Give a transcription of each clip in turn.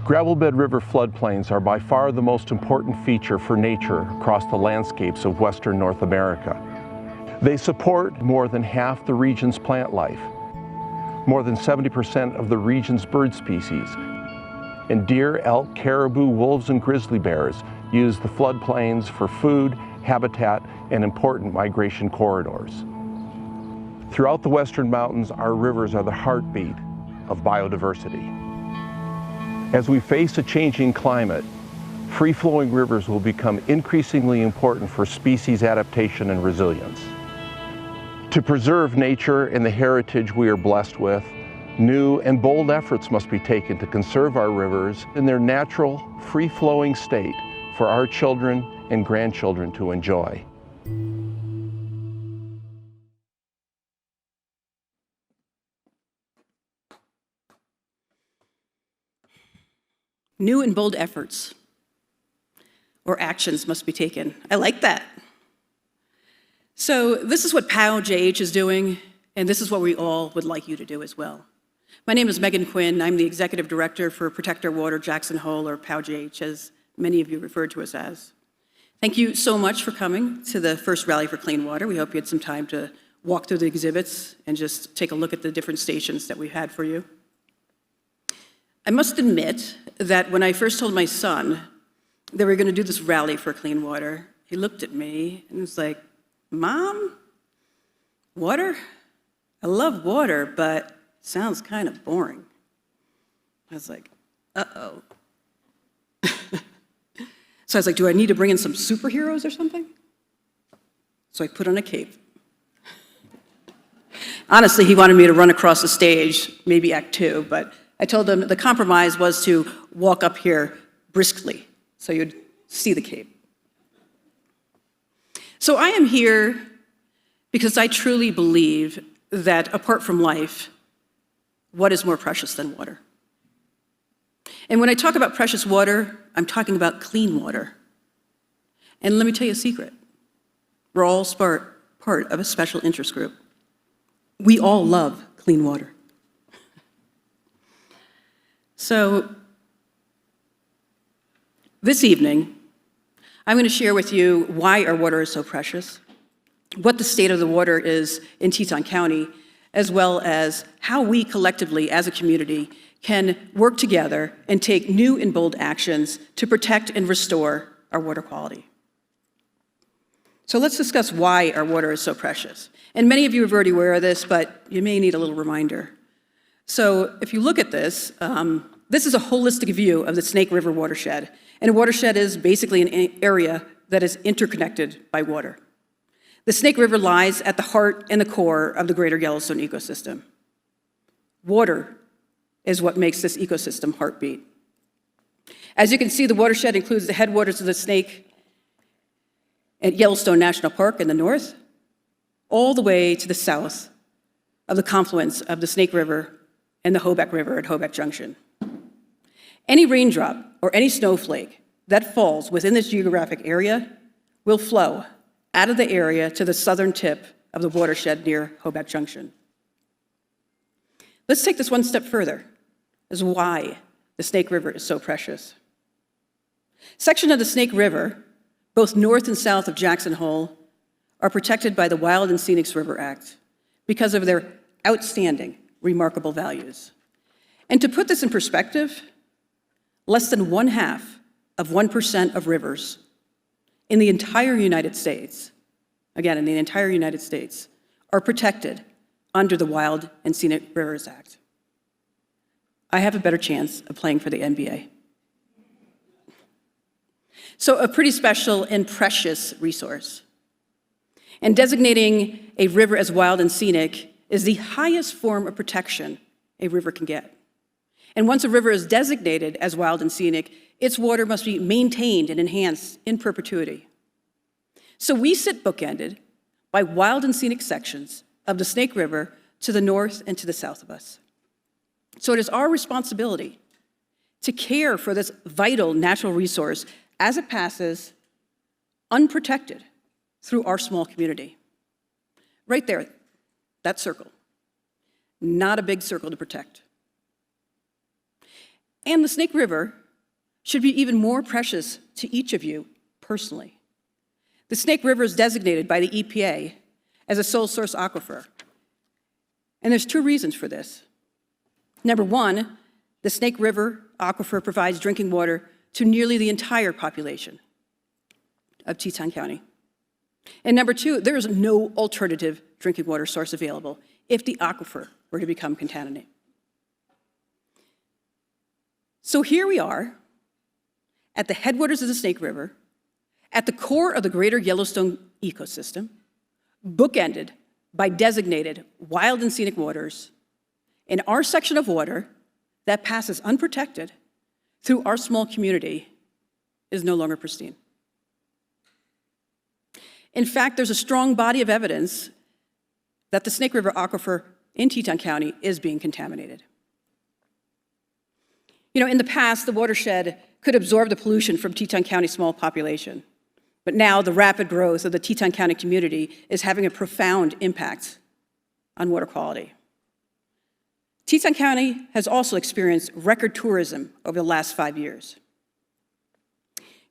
Gravel bed river floodplains are by far the most important feature for nature across the landscapes of Western North America. They support more than half the region's plant life, more than 70% of the region's bird species, and deer, elk, caribou, wolves, and grizzly bears use the floodplains for food, habitat, and important migration corridors. Throughout the Western Mountains, our rivers are the heartbeat of biodiversity. As we face a changing climate, free-flowing rivers will become increasingly important for species adaptation and resilience. To preserve nature and the heritage we are blessed with, new and bold efforts must be taken to conserve our rivers in their natural, free-flowing state for our children and grandchildren to enjoy. New and bold efforts or actions must be taken. I like that. So this is what POWJH is doing, and this is what we all would like you to do as well. My name is Meghan Quinn. I'm the Executive Director for Protect Our Water Jackson Hole, or POWJH, as many of you refer to us as. Thank you so much for coming to the first Rally for Clean Water. We hope you had some time to walk through the exhibits and just take a look at the different stations that we had for you. I must admit that when I first told my son that we were going to do this Rally for Clean Water, he looked at me and was like, "Mom, water? I love water, but it sounds kind of boring." I was like, uh-oh. So I was like, do I need to bring in some superheroes or something? So I put on a cape. Honestly, he wanted me to run across the stage, maybe act 2, but I told him the compromise was to walk up here briskly, so you'd see the cape. So I am here because I truly believe that apart from life, what is more precious than water? And when I talk about precious water, I'm talking about clean water. And let me tell you a secret. We're all part of a special interest group. We all love clean water. So this evening, I'm going to share with you why our water is so precious, what the state of the water is in Teton County, as well as how we collectively as a community can work together and take new and bold actions to protect and restore our water quality. So let's discuss why our water is so precious. And many of you are already aware of this, but you may need a little reminder. So if you look at this, this is a holistic view of the Snake River watershed. And a watershed is basically an area that is interconnected by water. The Snake River lies at the heart and the core of the greater Yellowstone ecosystem. Water is what makes this ecosystem heartbeat. As you can see, the watershed includes the headwaters of the Snake at Yellowstone National Park in the north, all the way to the south of the confluence of the Snake River and the Hobeck River at Hobeck Junction. Any raindrop or any snowflake that falls within this geographic area will flow out of the area to the southern tip of the watershed near Hobeck Junction. Let's take this one step further, as why the Snake River is so precious. Section of the Snake River, both north and south of Jackson Hole, are protected by the Wild and Scenic River Act because of their outstanding, remarkable values. And to put this in perspective, less than 0.5% of rivers in the entire United States, again, in the entire United States, are protected under the Wild and Scenic Rivers Act. I have a better chance of playing for the NBA. So a pretty special and precious resource. And designating a river as wild and scenic is the highest form of protection a river can get. And once a river is designated as wild and scenic, its water must be maintained and enhanced in perpetuity. So we sit bookended by wild and scenic sections of the Snake River to the north and to the south of us. So it is our responsibility to care for this vital natural resource as it passes unprotected through our small community. Right there, that circle. Not a big circle to protect. and the Snake River should be even more precious to each of you personally. The Snake River is designated by the EPA as a sole source aquifer. And there's two reasons for this. Number one, the Snake River aquifer provides drinking water to nearly the entire population of Teton County. And number two, there is no alternative drinking water source available if the aquifer were to become contaminated. So here we are at the headwaters of the Snake River, at the core of the greater Yellowstone ecosystem, bookended by designated wild and scenic waters, in our section of water that passes unprotected through our small community is no longer pristine. In fact, there's a strong body of evidence that the Snake River aquifer in Teton County is being contaminated. In the past, the watershed could absorb the pollution from Teton County's small population. But now the rapid growth of the Teton County community is having a profound impact on water quality. Teton County has also experienced record tourism over the last 5 years.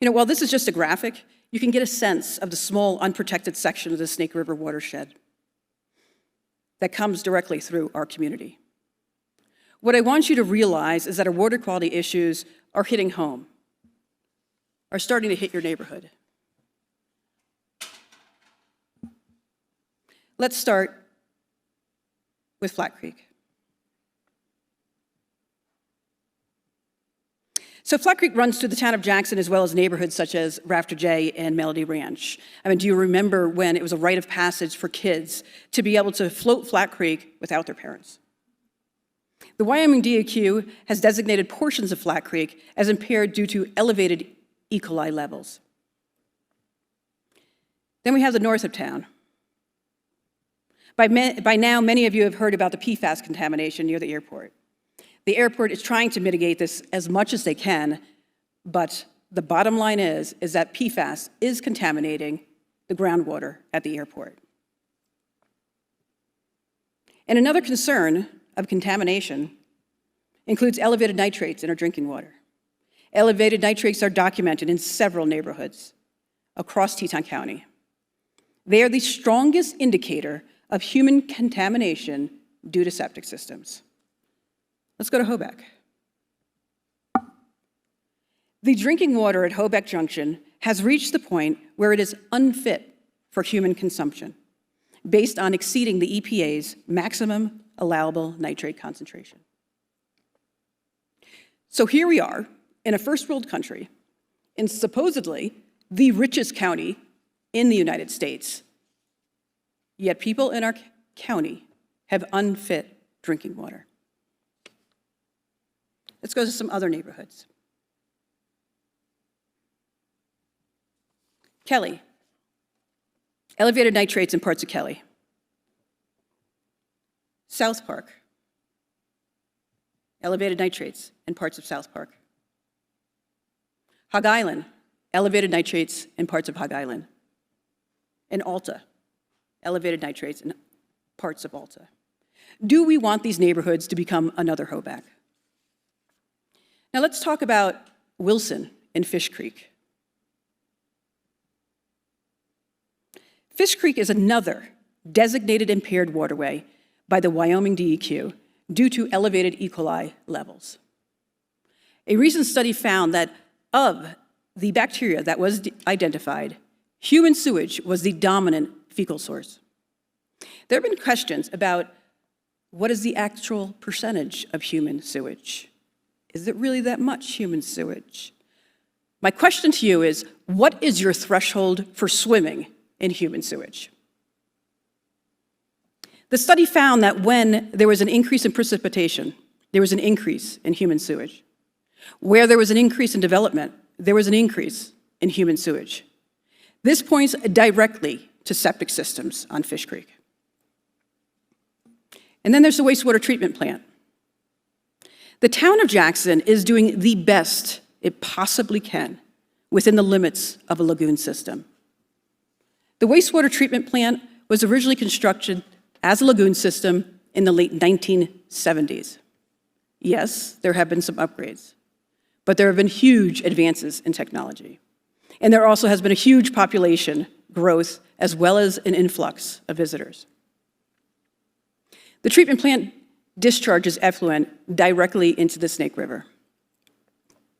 While this is just a graphic, you can get a sense of the small, unprotected section of the Snake River watershed that comes directly through our community. What I want you to realize is that our water quality issues are hitting home, are starting to hit your neighborhood. Let's start with Flat Creek. So Flat Creek runs through the town of Jackson as well as neighborhoods such as Rafter J and Melody Ranch. Do you remember when it was a rite of passage for kids to be able to float Flat Creek without their parents? The Wyoming DEQ has designated portions of Flat Creek as impaired due to elevated E. coli levels. Then we have the north of town. By now, many of you have heard about the PFAS contamination near the airport. The airport is trying to mitigate this as much as they can, but the bottom line is that PFAS is contaminating the groundwater at the airport. And another concern of contamination includes elevated nitrates in our drinking water. Elevated nitrates are documented in several neighborhoods across Teton County. They are the strongest indicator of human contamination due to septic systems. Let's go to Hobeck. The drinking water at Hobeck Junction has reached the point where it is unfit for human consumption, based on exceeding the EPA's maximum allowable nitrate concentration. So here we are in a first world country, in supposedly the richest county in the United States, yet people in our county have unfit drinking water. Let's go to some other neighborhoods. Kelly. Elevated nitrates in parts of Kelly. South Park. Elevated nitrates in parts of South Park. Hog Island. Elevated nitrates in parts of Hog Island. And Alta. Elevated nitrates in parts of Alta. Do we want these neighborhoods to become another Hobeck? Now let's talk about Wilson and Fish Creek. Fish Creek is another designated impaired waterway by the Wyoming DEQ due to elevated E. coli levels. A recent study found that of the bacteria that was identified, human sewage was the dominant fecal source. There have been questions about what is the actual percentage of human sewage? Is it really that much human sewage? My question to you is, what is your threshold for swimming in human sewage? The study found that when there was an increase in precipitation, there was an increase in human sewage. Where there was an increase in development, there was an increase in human sewage. This points directly to septic systems on Fish Creek. And then there's the wastewater treatment plant. The town of Jackson is doing the best it possibly can within the limits of a lagoon system. The wastewater treatment plant was originally constructed as a lagoon system in the late 1970s. Yes, there have been some upgrades. but there have been huge advances in technology. And there also has been a huge population growth as well as an influx of visitors. The treatment plant discharges effluent directly into the Snake River.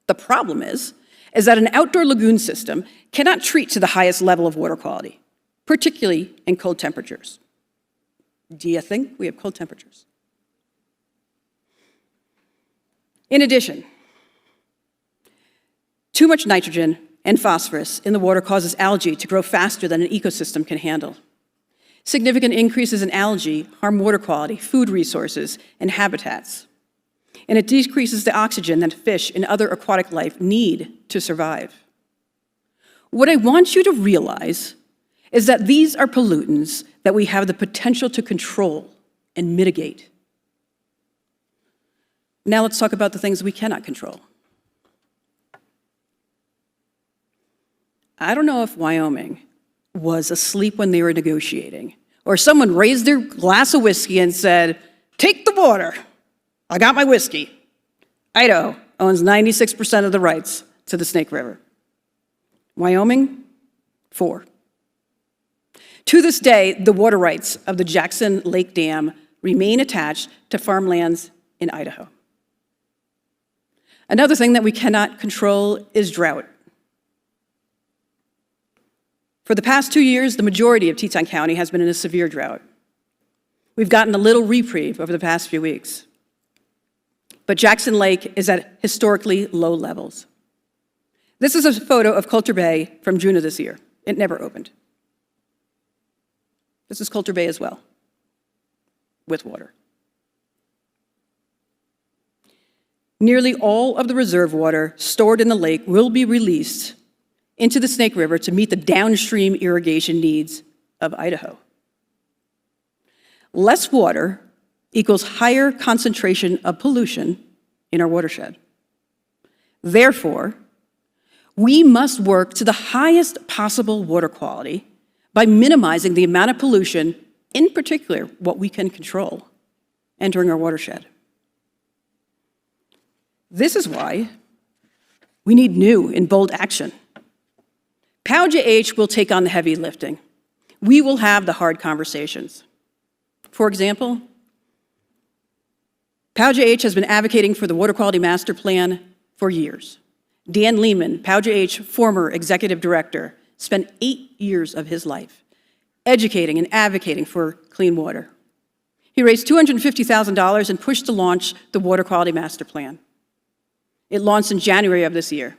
The problem is that an outdoor lagoon system cannot treat to the highest level of water quality, particularly in cold temperatures. Do you think we have cold temperatures? In addition, too much nitrogen and phosphorus in the water causes algae to grow faster than an ecosystem can handle. Significant increases in algae harm water quality, food resources, and habitats. And it decreases the oxygen that fish and other aquatic life need to survive. What I want you to realize is that these are pollutants that we have the potential to control and mitigate. Now let's talk about the things we cannot control. I don't know if Wyoming was asleep when they were negotiating, or someone raised their glass of whiskey and said, "Take the water, I got my whiskey." Idaho owns 96% of the rights to the Snake River. Wyoming, 4. To this day, the water rights of the Jackson Lake Dam remain attached to farmlands in Idaho. Another thing that we cannot control is drought. For the past 2 years, the majority of Teton County has been in a severe drought. We've gotten a little reprieve over the past few weeks. But Jackson Lake is at historically low levels. This is a photo of Coulter Bay from June of this year. It never opened. This is Coulter Bay as well, with water. Nearly all of the reserve water stored in the lake will be released into the Snake River to meet the downstream irrigation needs of Idaho. Less water equals higher concentration of pollution in our watershed. Therefore, we must work to the highest possible water quality by minimizing the amount of pollution, in particular what we can control, entering our watershed. This is why we need new and bold action. POWJH will take on the heavy lifting. We will have the hard conversations. For example, POWJH has been advocating for the Water Quality Master Plan for years. Dan Lehman, POWJH former executive director, spent 8 years of his life educating and advocating for clean water. He raised $250,000 and pushed to launch the Water Quality Master Plan. It launched in January of this year.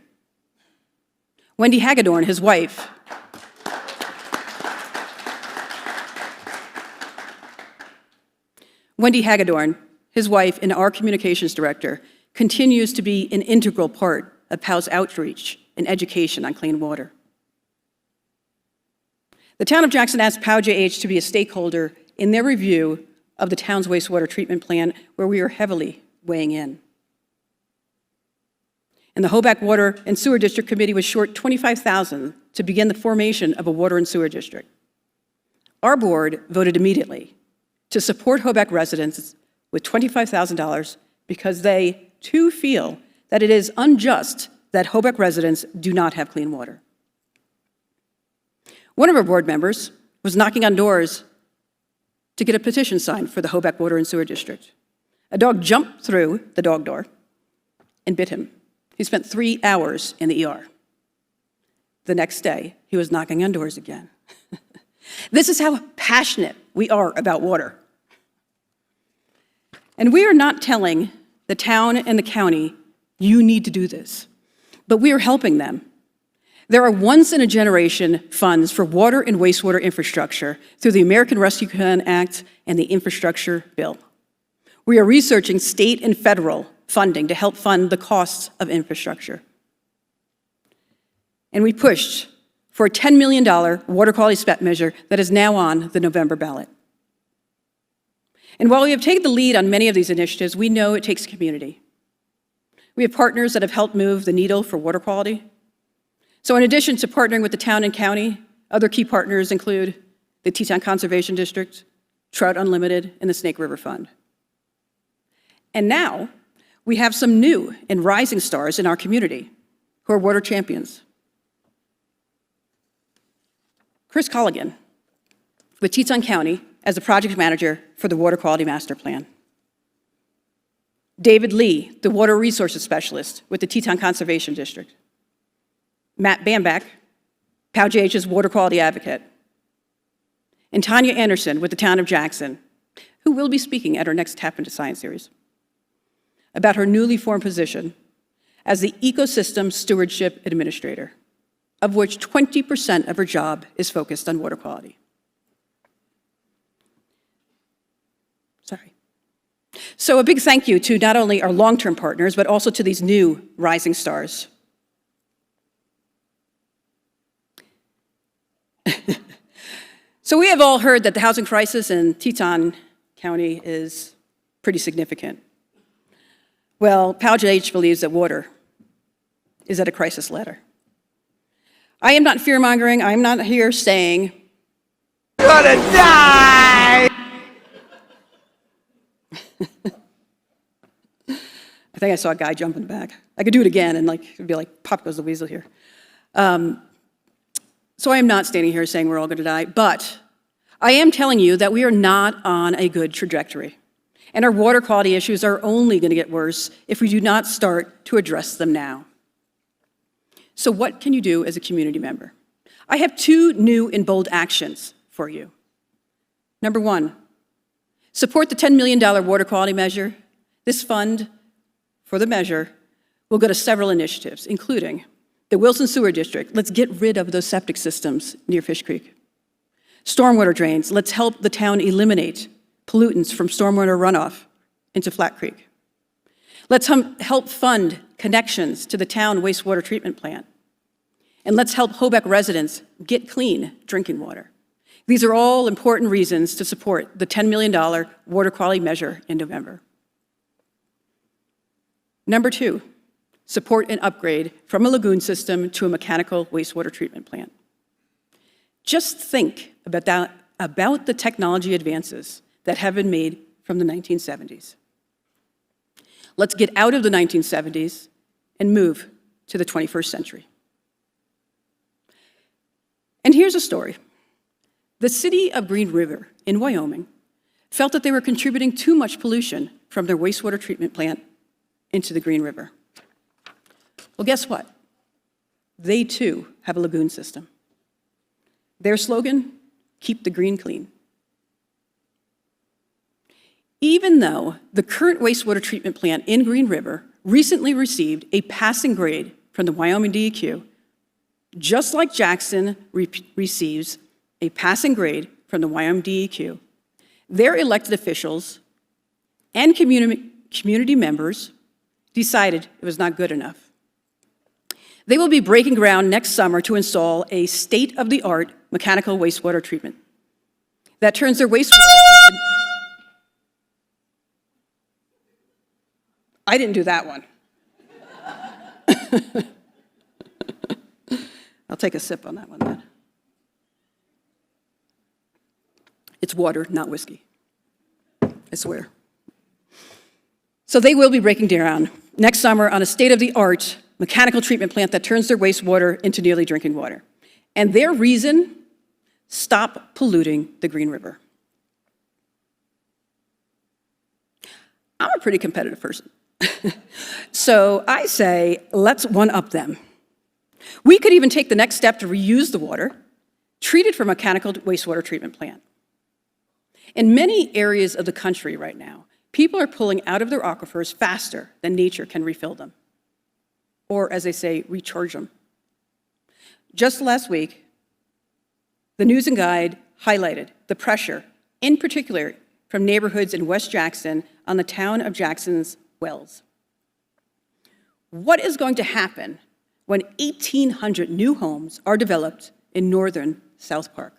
Wendy Hagedorn, his wife, and our communications director, continues to be an integral part of POW's outreach and education on clean water. The town of Jackson asked POWJH to be a stakeholder in their review of the town's wastewater treatment plan, where we are heavily weighing in. And the Hoback Water and Sewer District Committee was short $25,000 to begin the formation of a water and sewer district. Our board voted immediately to support Hoback residents with $25,000 because they, too, feel that it is unjust that Hoback residents do not have clean water. One of our board members was knocking on doors to get a petition signed for the Hoback Water and Sewer District. A dog jumped through the dog door and bit him. He spent 3 hours in the ER. The next day, he was knocking on doors again. This is how passionate we are about water. And we are not telling the town and the county, you need to do this, but we are helping them. There are once-in-a-generation funds for water and wastewater infrastructure through the American Rescue Plan Act and the Infrastructure Bill. We are researching state and federal funding to help fund the costs of infrastructure. And we pushed for a $10 million water quality step measure that is now on the November ballot. And while we have taken the lead on many of these initiatives, we know it takes community. We have partners that have helped move the needle for water quality. So in addition to partnering with the town and county, other key partners include the Teton Conservation District, Trout Unlimited, and the Snake River Fund. And now, We have some new and rising stars in our community who are water champions. Chris Colligan with Teton County as the project manager for the Water Quality Master Plan. David Lee, the water resources specialist with the Teton Conservation District. Matt Bamback, POWJH's water quality advocate. And Tanya Anderson with the town of Jackson, who will be speaking at our next Tap into Science series about her newly formed position as the Ecosystem Stewardship Administrator, of which 20% of her job is focused on water quality. So a big thank you to not only our long-term partners, but also to these new rising stars. So we have all heard that the housing crisis in Teton County is pretty significant. Well, POWJH believes that water is at a crisis ladder. I am not fear-mongering. I'm not here saying, "Gonna die!" I think I saw a guy jump in the back. I could do it again and it'd be like, pop goes the weasel here. So I am not standing here saying we're all going to die, but I am telling you that we are not on a good trajectory. And our water quality issues are only going to get worse if we do not start to address them now. So what can you do as a community member? I have two new and bold actions for you. Number one, support the $10 million water quality measure. This fund for the measure will go to several initiatives, including the Wilson Sewer District. Let's get rid of those septic systems near Fish Creek. Stormwater drains. Let's help the town eliminate pollutants from stormwater runoff into Flat Creek. Let's help fund connections to the town wastewater treatment plant. And let's help Hobeck residents get clean drinking water. These are all important reasons to support the $10 million water quality measure in November. Number two, support an upgrade from a lagoon system to a mechanical wastewater treatment plant. Just think about the technology advances that have been made from the 1970s. Let's get out of the 1970s and move to the 21st century. And here's a story. The city of Green River in Wyoming felt that they were contributing too much pollution from their wastewater treatment plant into the Green River. Well, guess what? They too have a lagoon system. Their slogan, keep the green clean. Even though the current wastewater treatment plant in Green River recently received a passing grade from the Wyoming DEQ, just like Jackson receives a passing grade from the Wyoming DEQ, their elected officials and community members decided it was not good enough. They will be breaking ground next summer to install a state-of-the-art mechanical wastewater treatment that turns their wastewater into... I didn't do that one. I'll take a sip on that one then. It's water, not whiskey. I swear. So they will be breaking ground next summer on a state-of-the-art mechanical treatment plant that turns their wastewater into nearly drinking water. And their reason? Stop polluting the Green River. I'm a pretty competitive person. So I say, let's one-up them. We could even take the next step to reuse the water, treat it for a mechanical wastewater treatment plant. In many areas of the country right now, people are pulling out of their aquifers faster than nature can refill them. Or, as they say, recharge them. Just last week, the News and Guide highlighted the pressure, in particular from neighborhoods in West Jackson on the town of Jackson's wells. What is going to happen when 1,800 new homes are developed in northern South Park?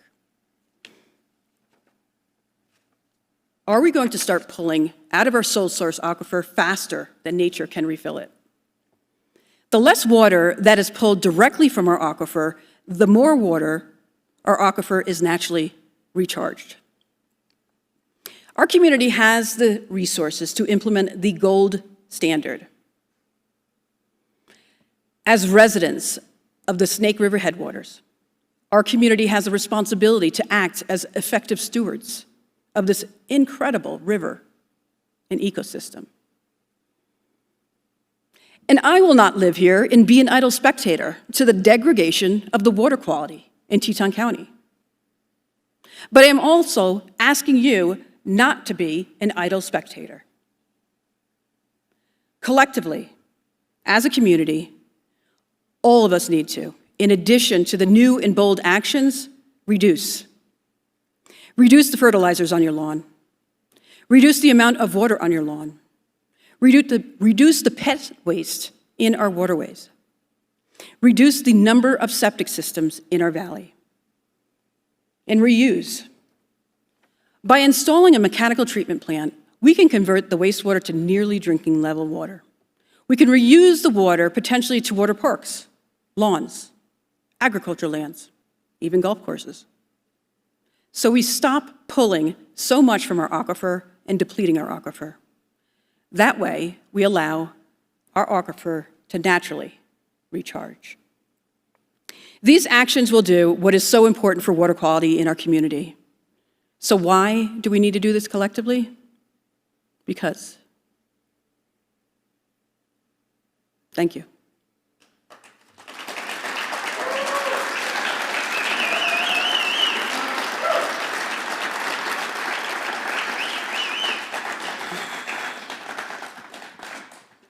Are we going to start pulling out of our sole source aquifer faster than nature can refill it? The less water that is pulled directly from our aquifer, the more water our aquifer is naturally recharged. Our community has the resources to implement the gold standard. As residents of the Snake River headwaters, our community has a responsibility to act as effective stewards of this incredible river and ecosystem. And I will not live here and be an idle spectator to the degradation of the water quality in Teton County. But I am also asking you not to be an idle spectator. Collectively, as a community, all of us need to, in addition to the new and bold actions, reduce. Reduce the fertilizers on your lawn. Reduce the amount of water on your lawn. Reduce the pet waste in our waterways. Reduce the number of septic systems in our valley. And reuse. By installing a mechanical treatment plant, we can convert the wastewater to nearly drinking level water. We can reuse the water potentially to water parks, lawns, agricultural lands, even golf courses. So we stop pulling so much from our aquifer and depleting our aquifer. That way, we allow our aquifer to naturally recharge. These actions will do what is so important for water quality in our community. So why do we need to do this collectively? Because. Thank you.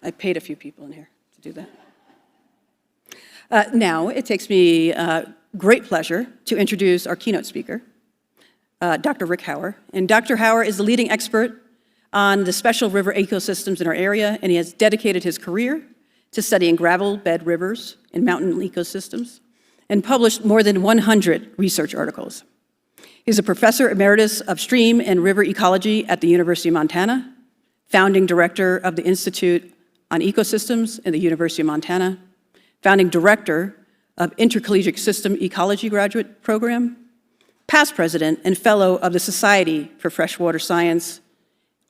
I paid a few people in here to do that. Now, it takes me great pleasure to introduce our keynote speaker, Dr. Rick Hauer. And Dr. Hauer is the leading expert on the special river ecosystems in our area, and he has dedicated his career to studying gravel bed rivers and mountain ecosystems, and published more than 100 research articles. He's a professor emeritus of stream and river ecology at the University of Montana, founding director of the Institute on Ecosystems in the University of Montana, founding director of Intercollegiate System Ecology Graduate Program, past president and fellow of the Society for Freshwater Science,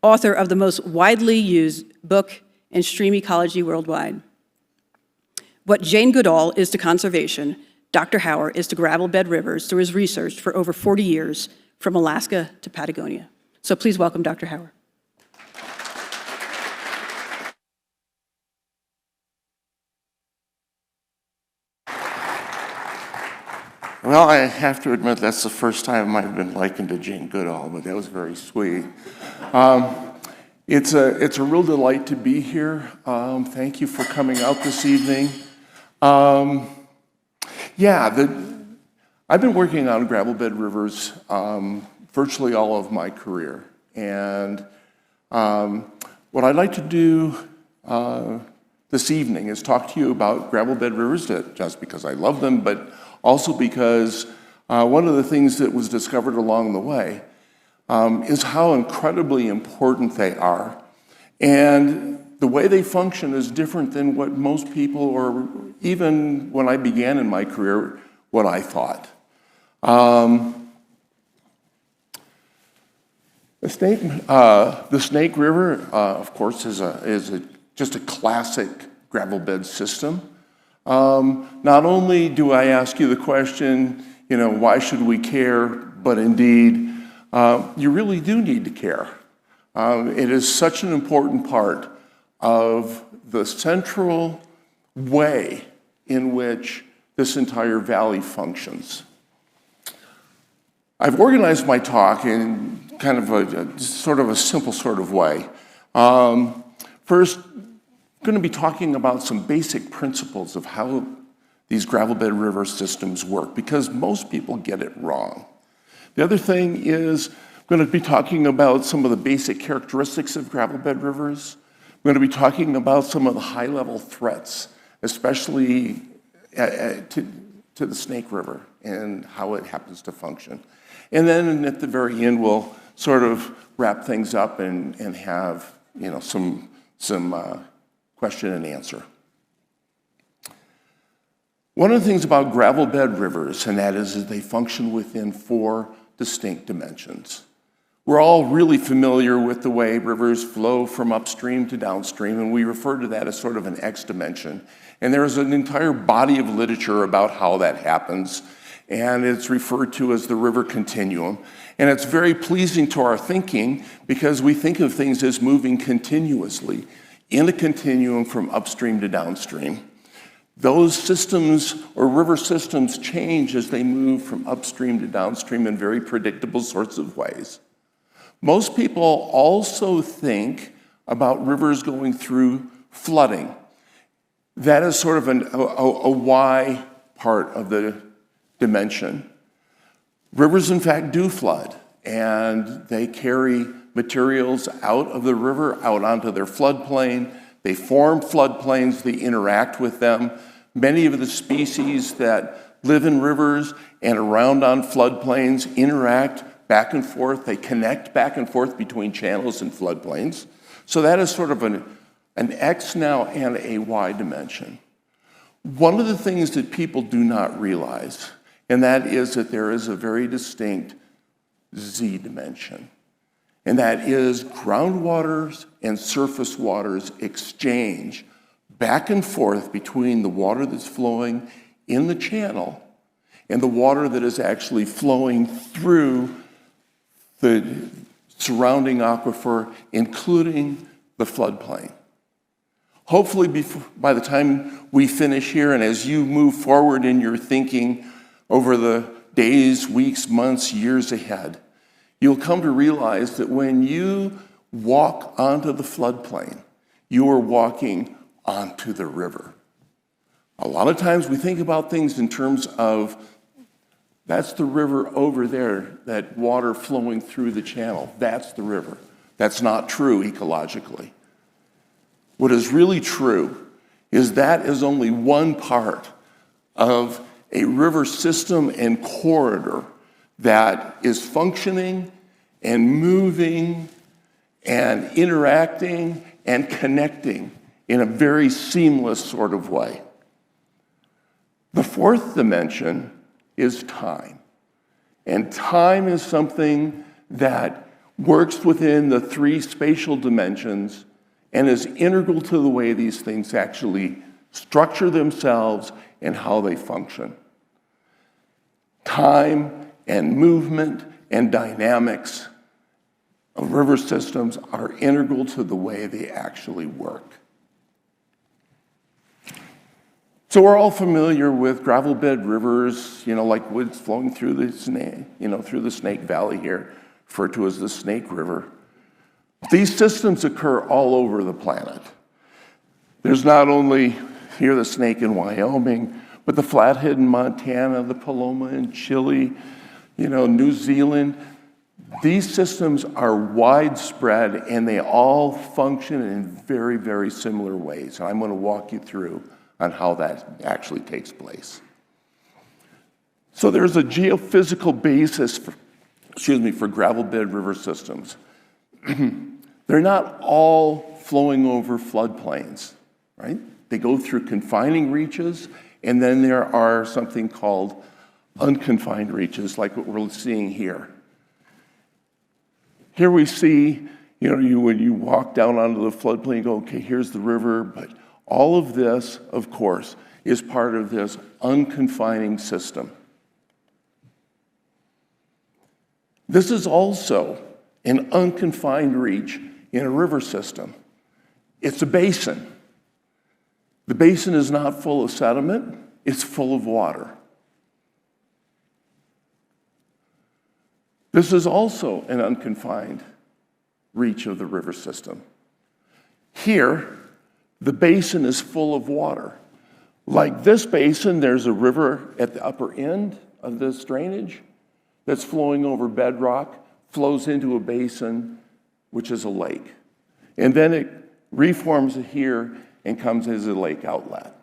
author of the most widely used book in stream ecology worldwide. What Jane Goodall is to conservation, Dr. Hauer is to gravel bed rivers through his research for over 40 years, from Alaska to Patagonia. So please welcome Dr. Hauer. Well, I have to admit that's the first time I've been likened to Jane Goodall, but that was very sweet. It's a real delight to be here. Thank you for coming out this evening. I've been working on gravel bed rivers virtually all of my career. And what I'd like to do this evening is talk to you about gravel bed rivers, just because I love them, but also because one of the things that was discovered along the way is how incredibly important they are. And the way they function is different than what most people, or even when I began in my career, what I thought. The Snake River, of course, is just a classic gravel bed system. Not only do I ask you the question, why should we care, but indeed, you really do need to care. It is such an important part of the central way in which this entire valley functions. I've organized my talk in kind of a simple sort of way. First, I'm going to be talking about some basic principles of how these gravel bed river systems work, because most people get it wrong. The other thing is I'm going to be talking about some of the basic characteristics of gravel bed rivers. I'm going to be talking about some of the high-level threats, especially to the Snake River and how it happens to function. And then at the very end, we'll sort of wrap things up and have some question and answer. One of the things about gravel bed rivers, and that is they function within 4 distinct dimensions. We're all really familiar with the way rivers flow from upstream to downstream, and we refer to that as sort of an X dimension. And there's an entire body of literature about how that happens, and it's referred to as the river continuum. And it's very pleasing to our thinking because we think of things as moving continuously in a continuum from upstream to downstream. Those systems or river systems change as they move from upstream to downstream in very predictable sorts of ways. Most people also think about rivers going through flooding. That is sort of a Y part of the dimension. Rivers, in fact, do flood, and they carry materials out of the river, out onto their floodplain. They form floodplains, they interact with them. Many of the species that live in rivers and around on floodplains interact back and forth. They connect back and forth between channels and floodplains. So that is sort of an X now and a Y dimension. One of the things that people do not realize, and that is that there is a very distinct Z dimension. And that is groundwaters and surface waters exchange back and forth between the water that's flowing in the channel and the water that is actually flowing through the surrounding aquifer, including the floodplain. Hopefully, by the time we finish here, and as you move forward in your thinking over the days, weeks, months, years ahead, you'll come to realize that when you walk onto the floodplain, you are walking onto the river. A lot of times we think about things in terms of, that's the river over there, that water flowing through the channel. That's the river. That's not true ecologically. What is really true is that is only one part of a river system and corridor that is functioning and moving and interacting and connecting in a very seamless sort of way. The fourth dimension is time. And time is something that works within the three spatial dimensions and is integral to the way these things actually structure themselves and how they function. Time and movement and dynamics of river systems are integral to the way they actually work. So we're all familiar with gravel bed rivers, like woods flowing through the Snake Valley here, referred to as the Snake River. These systems occur all over the planet. There's not only here the Snake in Wyoming, but the Flathead in Montana, the Paloma in Chile, New Zealand. These systems are widespread and they all function in very, very similar ways. And I'm going to walk you through on how that actually takes place. So there's a geophysical basis for gravel bed river systems. They're not all flowing over floodplains, right? They go through confining reaches, and then there are something called unconfined reaches, like what we're seeing here. Here we see, when you walk down onto the floodplain, you go, okay, here's the river, but all of this, of course, is part of this unconfining system. This is also an unconfined reach in a river system. It's a basin. The basin is not full of sediment, it's full of water. This is also an unconfined reach of the river system. Here, the basin is full of water. Like this basin, there's a river at the upper end of this drainage that's flowing over bedrock, flows into a basin, which is a lake. And then it reforms here and comes as a lake outlet.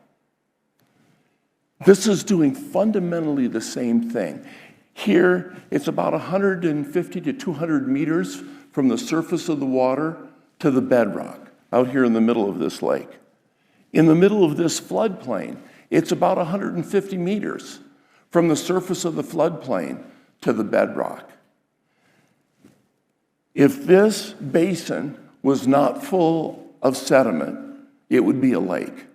This is doing fundamentally the same thing. Here, it's about 150 to 200 meters from the surface of the water to the bedrock, out here in the middle of this lake. In the middle of this floodplain, it's about 150 meters from the surface of the floodplain to the bedrock. If this basin was not full of sediment, it would be a lake.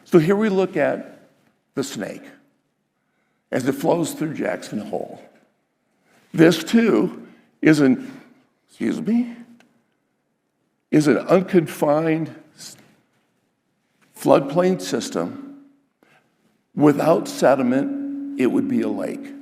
So here we look at the Snake as it flows through Jackson Hole. This too is an unconfined floodplain system. Without sediment, it would be a lake.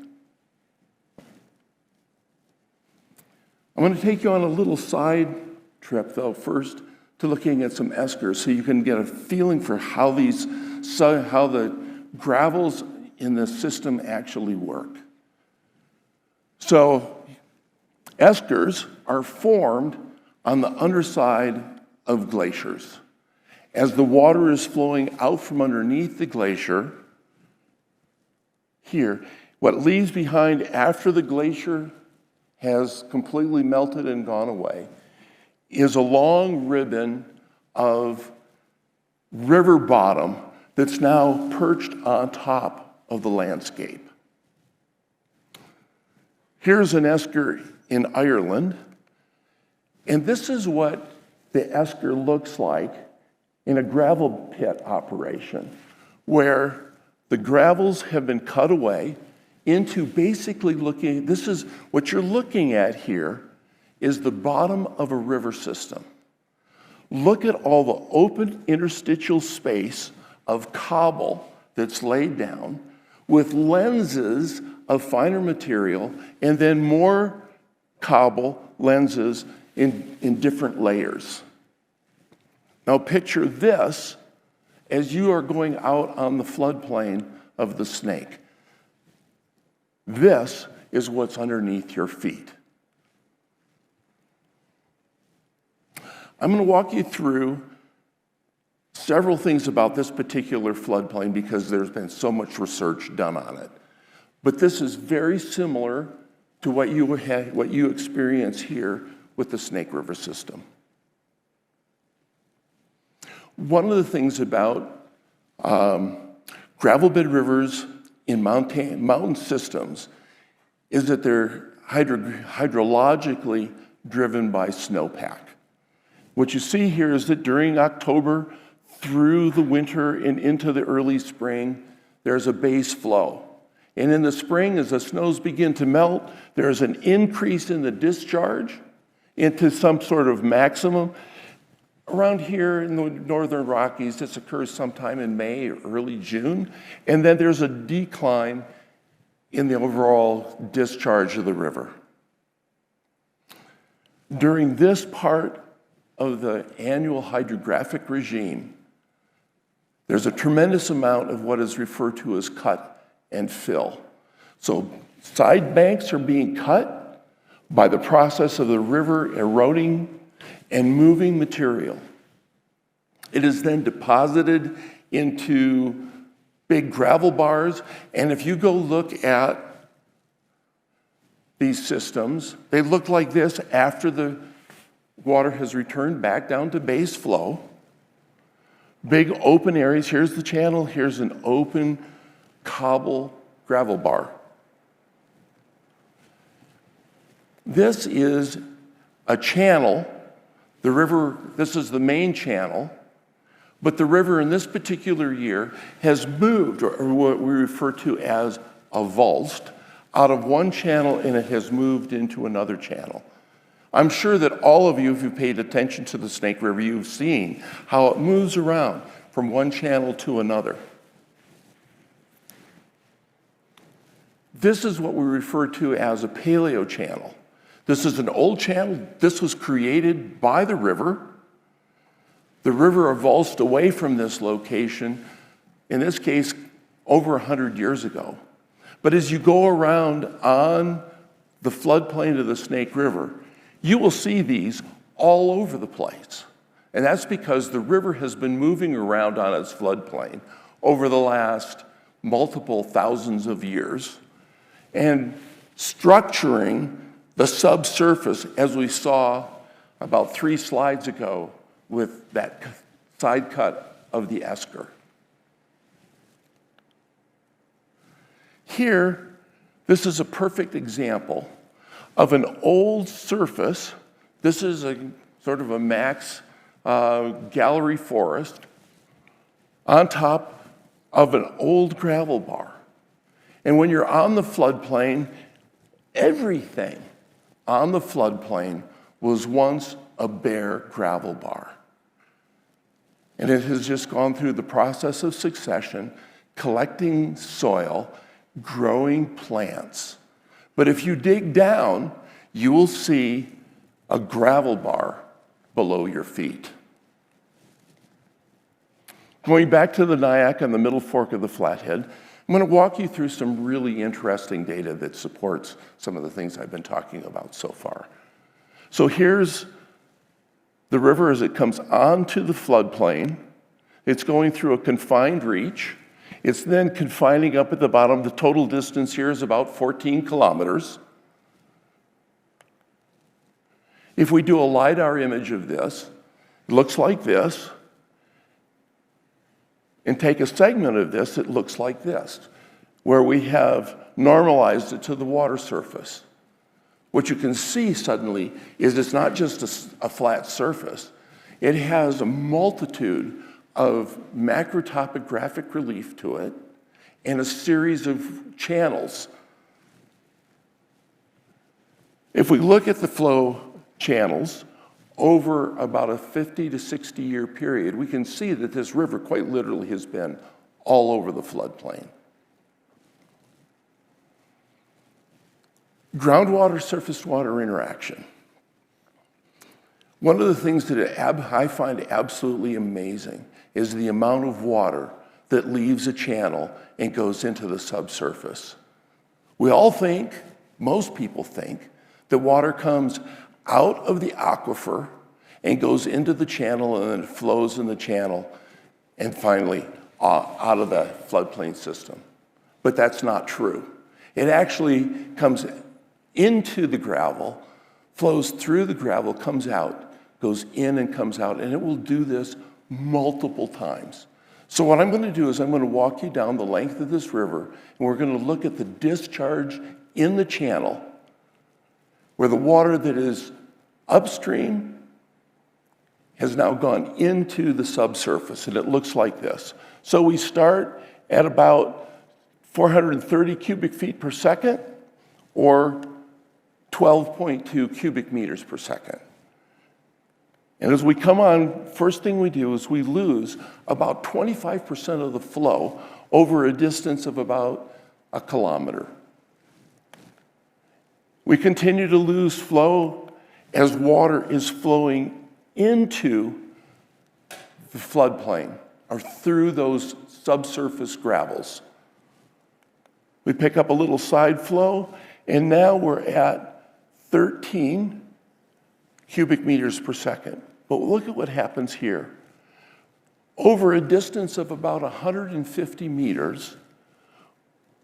I'm going to take you on a little side trip, though, first to looking at some eskers so you can get a feeling for how the gravels in the system actually work. So eskers are formed on the underside of glaciers. As the water is flowing out from underneath the glacier, here, what leaves behind after the glacier has completely melted and gone away is a long ribbon of river bottom that's now perched on top of the landscape. Here's an esker in Ireland, and this is what the esker looks like in a gravel pit operation, where the gravels have been cut away into basically looking, this is what you're looking at here is the bottom of a river system. Look at all the open interstitial space of cobble that's laid down with lenses of finer material and then more cobble lenses in different layers. Now picture this as you are going out on the floodplain of the Snake. This is what's underneath your feet. I'm going to walk you through several things about this particular floodplain because there's been so much research done on it. But this is very similar to what you experience here with the Snake River system. One of the things about gravel bed rivers in mountain systems is that they're hydrologically driven by snowpack. What you see here is that during October through the winter and into the early spring, there's a base flow. And in the spring, as the snows begin to melt, there's an increase in the discharge into some sort of maximum. Around here in the northern Rockies, this occurs sometime in May or early June, and then there's a decline in the overall discharge of the river. During this part of the annual hydrographic regime, there's a tremendous amount of what is referred to as cut and fill. So side banks are being cut by the process of the river eroding and moving material. It is then deposited into big gravel bars, and if you go look at these systems, they look like this after the water has returned back down to base flow. Big open areas, here's the channel, here's an open cobble gravel bar. This is a channel. The river, this is the main channel, but the river in this particular year has moved, or what we refer to as avulsed, out of one channel and it has moved into another channel. I'm sure that all of you, if you've paid attention to the Snake River, you've seen how it moves around from one channel to another. This is what we refer to as a paleo channel. This is an old channel. This was created by the river. The river avulsed away from this location, in this case, over 100 years ago. But as you go around on the floodplain of the Snake River, you will see these all over the place. And that's because the river has been moving around on its floodplain over the last multiple thousands of years and structuring the subsurface, as we saw about 3 slides ago with that side cut of the esker. Here, This is a perfect example of an old surface. This is a sort of a max gallery forest on top of an old gravel bar. And when you're on the floodplain, everything on the floodplain was once a bare gravel bar. And it has just gone through the process of succession, collecting soil, growing plants. But if you dig down, you will see a gravel bar below your feet. Going back to the Nyack and the Middle Fork of the Flathead, I'm going to walk you through some really interesting data that supports some of the things I've been talking about so far. So here's the river as it comes onto the floodplain. It's going through a confined reach. It's then confining up at the bottom. The total distance here is about 14 kilometers. If we do a LiDAR image of this, it looks like this. And take a segment of this, it looks like this, where we have normalized it to the water surface. What you can see suddenly is it's not just a flat surface. It has a multitude of macrotopographic relief to it and a series of channels. If we look at the flow channels over about a 50 to 60 year period, we can see that this river quite literally has been all over the floodplain. Groundwater, surface water interaction. One of the things that I find absolutely amazing is the amount of water that leaves a channel and goes into the subsurface. We all think, most people think, that water comes out of the aquifer and goes into the channel and then it flows in the channel and finally out of the floodplain system. But that's not true. It actually comes into the gravel, flows through the gravel, comes out, goes in and comes out, and it will do this multiple times. So what I'm going to do is I'm going to walk you down the length of this river, and we're going to look at the discharge in the channel, where the water that is upstream has now gone into the subsurface, and it looks like this. So we start at about 430 cubic feet per second, or 12.2 cubic meters per second. And as we come on, first thing we do is we lose about 25% of the flow over a distance of about a kilometer. We continue to lose flow as water is flowing into the floodplain or through those subsurface gravels. We pick up a little side flow, and now we're at 13 cubic meters per second. But look at what happens here. Over a distance of about 150 meters,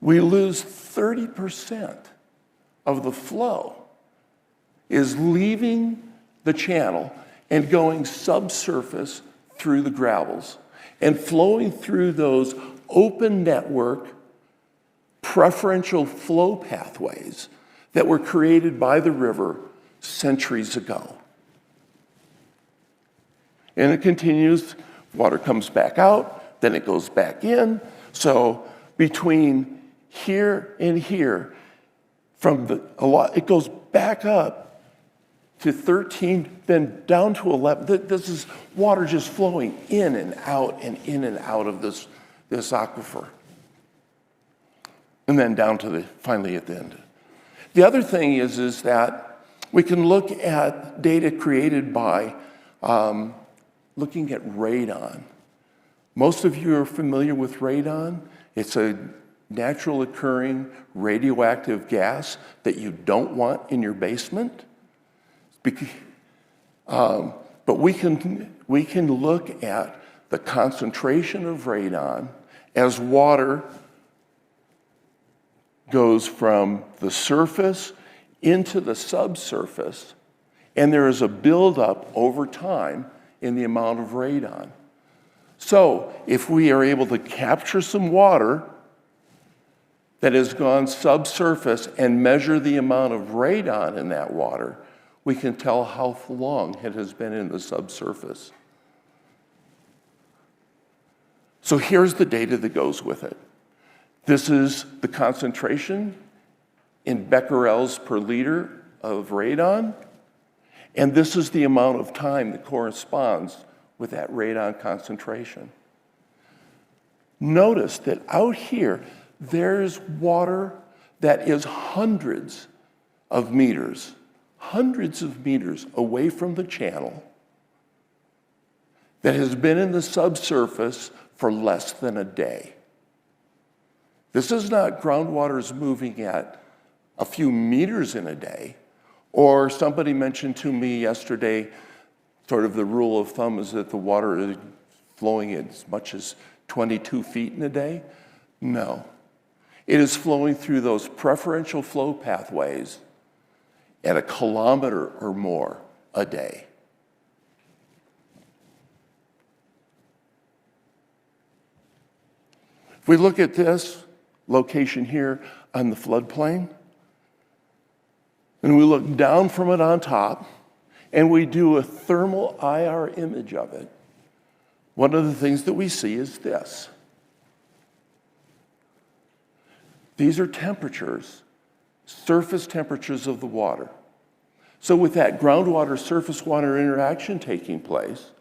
we lose 30% of the flow is leaving the channel and going subsurface through the gravels and flowing through those open network preferential flow pathways that were created by the river centuries ago. And it continues, water comes back out, then it goes back in. So between here and here, it goes back up to 13, then down to 11. This is water just flowing in and out of this aquifer. And then down to finally at the end. The other thing is that we can look at data created by looking at radon. Most of you are familiar with radon. It's a natural occurring radioactive gas that you don't want in your basement. But we can look at the concentration of radon as water goes from the surface into the subsurface, and there is a buildup over time in the amount of radon. So if we are able to capture some water that has gone subsurface and measure the amount of radon in that water, we can tell how long it has been in the subsurface. So here's the data that goes with it. This is the concentration in becquerels per liter of radon, and this is the amount of time that corresponds with that radon concentration. Notice that out here, there's water that is hundreds of meters away from the channel that has been in the subsurface for less than a day. This is not groundwater's moving at a few meters in a day, or somebody mentioned to me yesterday, sort of the rule of thumb is that the water is flowing as much as 22 feet in a day. No. It is flowing through those preferential flow pathways at 1 kilometer or more a day. If we look at this location here on the floodplain, and we look down from it on top, and we do a thermal IR image of it, one of the things that we see is this. These are temperatures, surface temperatures of the water. So with that groundwater surface water interaction taking place,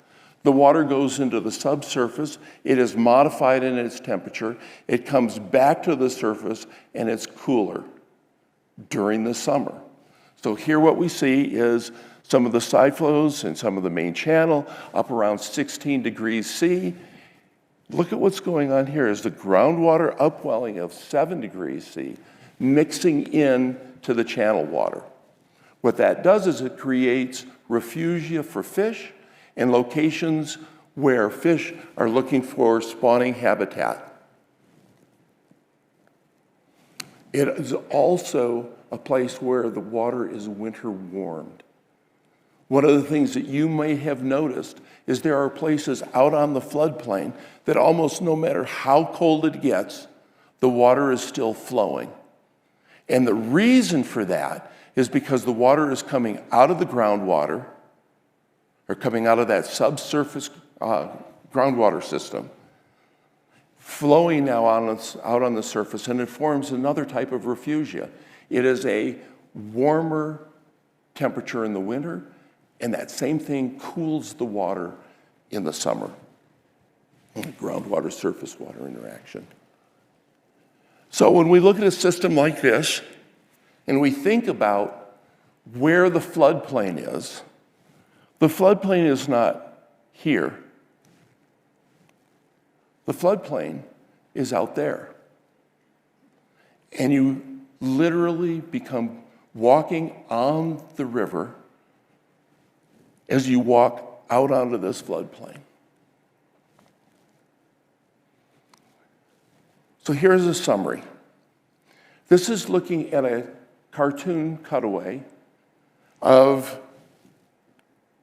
the water goes into the subsurface, it is modified in its temperature, it comes back to the surface, and it's cooler during the summer. So here what we see is some of the side flows and some of the main channel up around 16 degrees C. Look at what's going on here is the groundwater upwelling of 7 degrees C mixing in to the channel water. What that does is it creates refugia for fish and locations where fish are looking for spawning habitat. It is also a place where the water is winter warmed. One of the things that you may have noticed is there are places out on the floodplain that almost no matter how cold it gets, the water is still flowing. And the reason for that is because the water is coming out of the groundwater, or coming out of that subsurface groundwater system, flowing now out on the surface, and it forms another type of refugia. It is a warmer temperature in the winter, and that same thing cools the water in the summer. Groundwater surface water interaction. So when we look at a system like this, and we think about where the floodplain is, the floodplain is not here. The floodplain is out there. And you literally become walking on the river as you walk out onto this floodplain. So here's a summary. This is looking at a cartoon cutaway of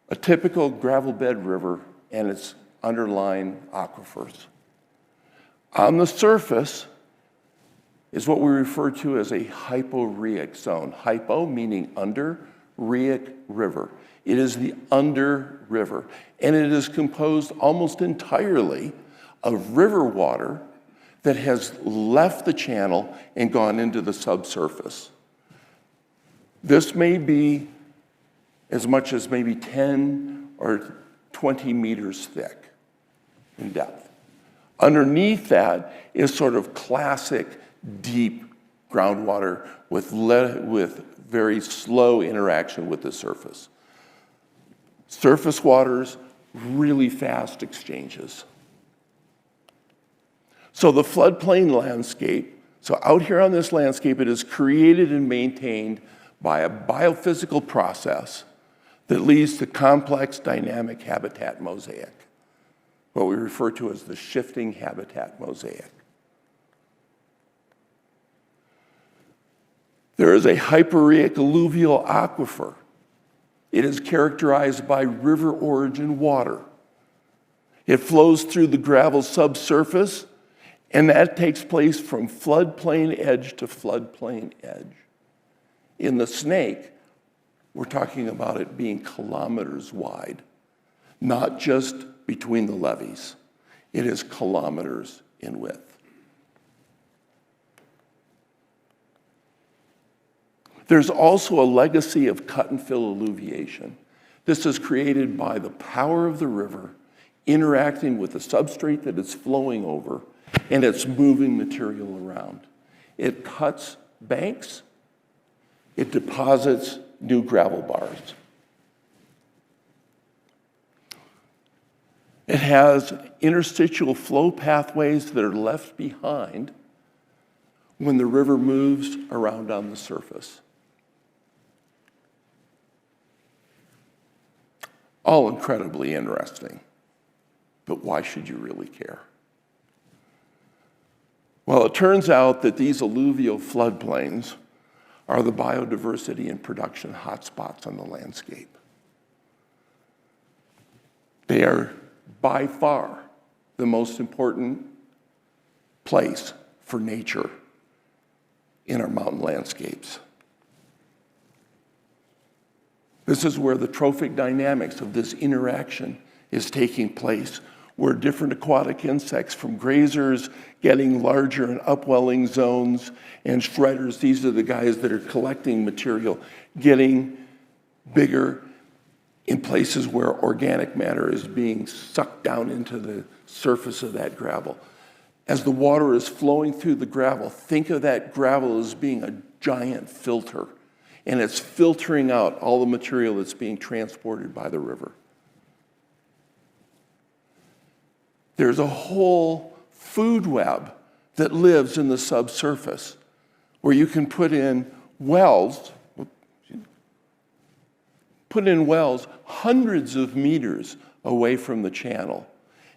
a typical gravel bed river and its underlying aquifers. On the surface is what we refer to as a hyporheic zone. Hypo meaning under, rheic river. It is the under river, and it is composed almost entirely of river water that has left the channel and gone into the subsurface. This may be as much as maybe 10 or 20 meters thick in depth. Underneath that is sort of classic deep groundwater with very slow interaction with the surface. Surface waters, really fast exchanges. So the floodplain landscape, so out here on this landscape, it is created and maintained by a biophysical process that leads to complex dynamic habitat mosaic, what we refer to as the shifting habitat mosaic. There is a hyporheic alluvial aquifer. It is characterized by river origin water. It flows through the gravel subsurface And that takes place from floodplain edge to floodplain edge. In the Snake, we're talking about it being kilometers wide, not just between the levees. It is kilometers in width. There's also a legacy of cut and fill alluviation. This is created by the power of the river interacting with the substrate that it's flowing over, and it's moving material around. It cuts banks, it deposits new gravel bars. It has interstitial flow pathways that are left behind when the river moves around on the surface. All incredibly interesting, but why should you really care? Well, it turns out that these alluvial floodplains are the biodiversity and production hotspots on the landscape. They are by far the most important place for nature in our mountain landscapes. This is where the trophic dynamics of this interaction is taking place, where different aquatic insects from grazers getting larger in upwelling zones and shredders, these are the guys that are collecting material, getting bigger in places where organic matter is being sucked down into the surface of that gravel. As the water is flowing through the gravel, think of that gravel as being a giant filter, and it's filtering out all the material that's being transported by the river. There's a whole food web that lives in the subsurface where you can put in wells hundreds of meters away from the channel.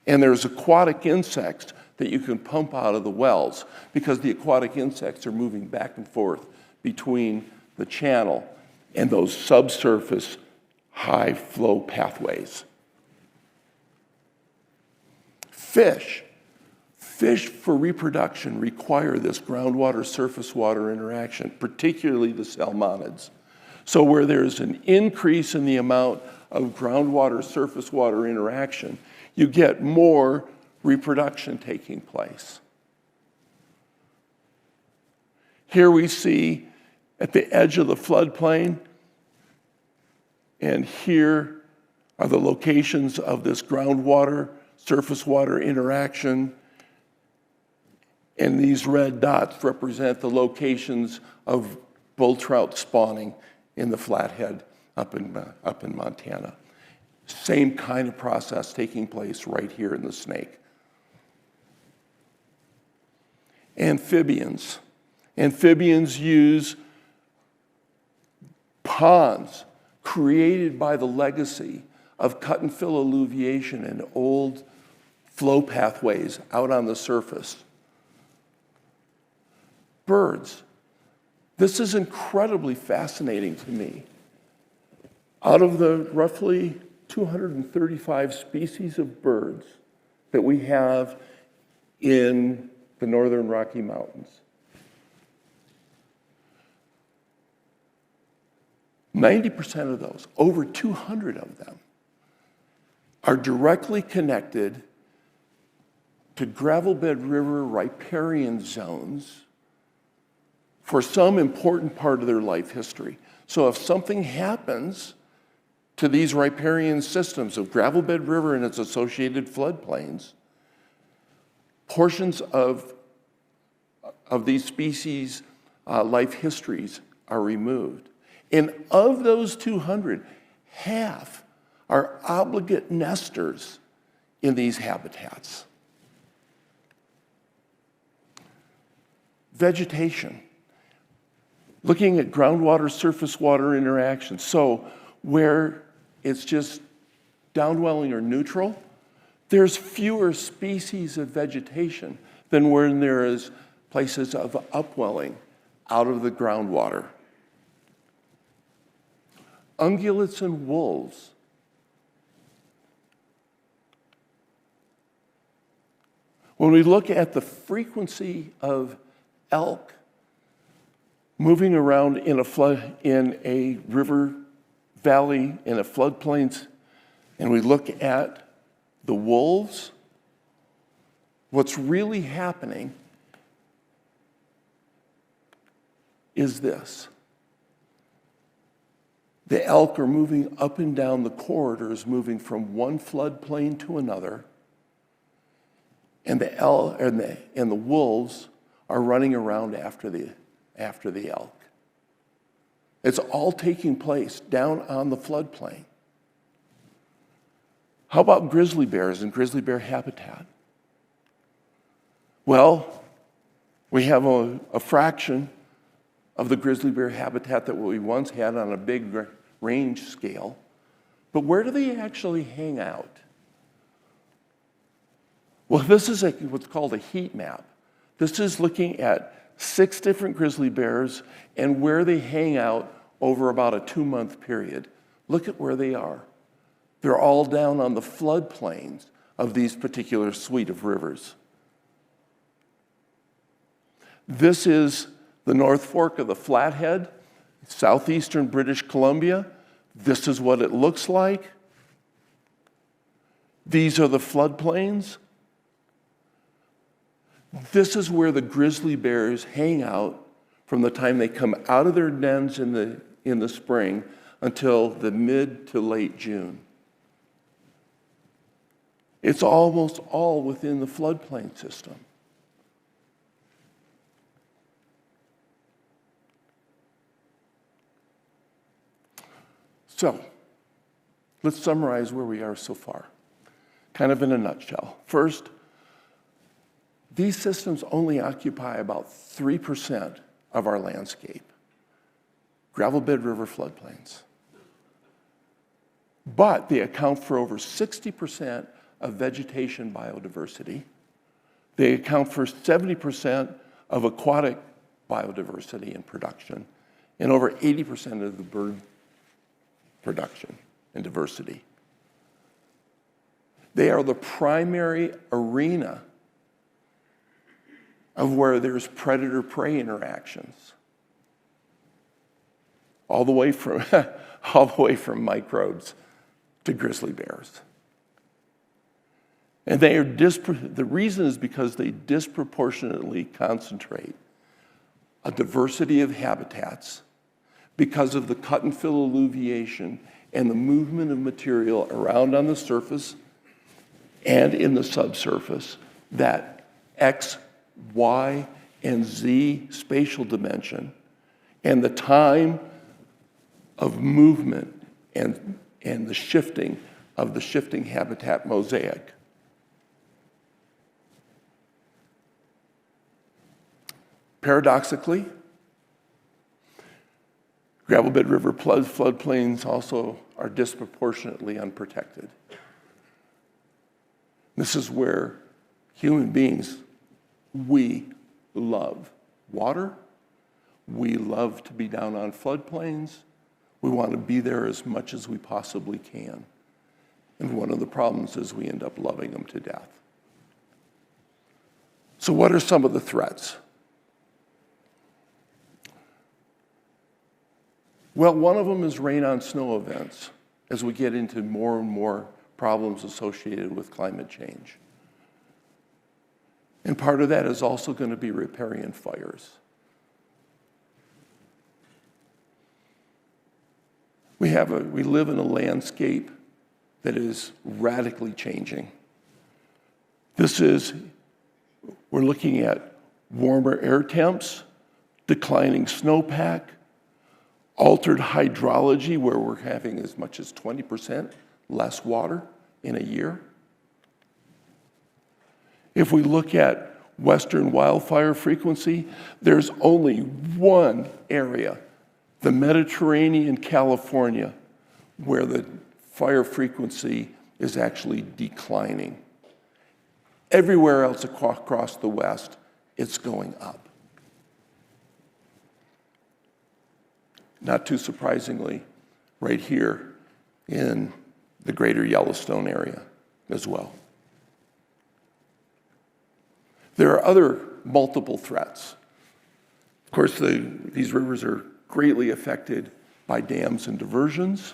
And there's aquatic insects that you can pump out of the wells because the aquatic insects are moving back and forth between the channel and those subsurface high flow pathways. Fish for reproduction require this groundwater surface water interaction, particularly the salmonids. So where there's an increase in the amount of groundwater surface water interaction, you get more reproduction taking place. Here we see at the edge of the floodplain, and here are the locations of this groundwater surface water interaction, and these red dots represent the locations of bull trout spawning in the Flathead up in Montana. Same kind of process taking place right here in the Snake. Amphibians. Amphibians use ponds created by the legacy of cut and fill alluviation and old flow pathways out on the surface. Birds. This is incredibly fascinating to me. Out of the roughly 235 species of birds that we have in the northern Rocky Mountains, 90% of those, over 200 of them, are directly connected to gravel bed river riparian zones for some important part of their life history. So if something happens to these riparian systems of gravel bed river and its associated floodplains, portions of these species' life histories are removed. And of those 200, half are obligate nesters in these habitats. Vegetation. Looking at groundwater surface water interaction. So where it's just downdwelling or neutral, there's fewer species of vegetation than when there is places of upwelling out of the groundwater. Ungulates and wolves. When we look at the frequency of elk moving around in a river valley, in a floodplains, and we look at the wolves, what's really happening is this. The elk are moving up and down the corridors, moving from one floodplain to another, and the wolves are running around after the elk. It's all taking place down on the floodplain. How about grizzly bears and grizzly bear habitat? Well, we have a fraction of the grizzly bear habitat that we once had on a big range scale. But where do they actually hang out? Well, this is what's called a heat map. This is looking at 6 different grizzly bears and where they hang out over about a 2-month period. Look at where they are. They're all down on the floodplains of these particular suite of rivers. This is the North Fork of the Flathead, southeastern British Columbia. This is what it looks like. These are the floodplains. This is where the grizzly bears hang out from the time they come out of their dens in the spring until the mid to late June. It's almost all within the floodplain system. So, let's summarize where we are so far, kind of in a nutshell. First, these systems only occupy about 3% of our landscape, gravel bed river floodplains. But they account for over 60% of vegetation biodiversity. They account for 70% of aquatic biodiversity and production, and over 80% of the bird production and diversity. They are the primary arena of where there's predator-prey interactions, all the way from microbes to grizzly bears. And they are the reason is because they disproportionately concentrate a diversity of habitats because of the cut and fill alluviation and the movement of material around on the surface and in the subsurface, that X, Y, and Z spatial dimension, and the time of movement and the shifting of the shifting habitat mosaic. Paradoxically, gravel bed river floodplains also are disproportionately unprotected. This is where human beings, we love water. We love to be down on floodplains. We want to be there as much as we possibly can. And one of the problems is we end up loving them to death. So what are some of the threats? Well, one of them is rain on snow events as we get into more and more problems associated with climate change. And part of that is also going to be riparian fires. We live in a landscape that is radically changing. We're looking at warmer air temps, declining snowpack, altered hydrology where we're having as much as 20% less water in a year. If we look at western wildfire frequency, there's only one area, the Mediterranean, California, where the fire frequency is actually declining. Everywhere else across the West, it's going up. Not too surprisingly, right here in the greater Yellowstone area as well. There are other multiple threats. Of course, these rivers are greatly affected by dams and diversions.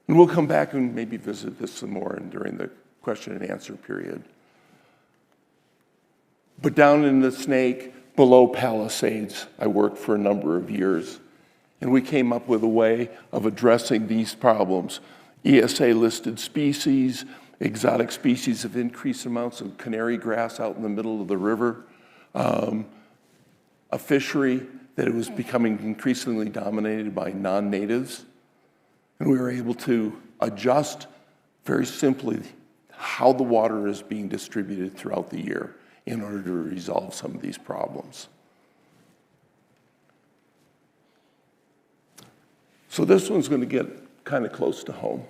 And we'll come back and maybe visit this some more during the question and answer period. But down in the Snake, below Palisades, I worked for a number of years. And we came up with a way of addressing these problems. ESA-listed species, exotic species of increased amounts of canary grass out in the middle of the river, a fishery that was becoming increasingly dominated by non-natives. And we were able to adjust very simply how the water is being distributed throughout the year in order to resolve some of these problems. So this one's going to get kind of close to home.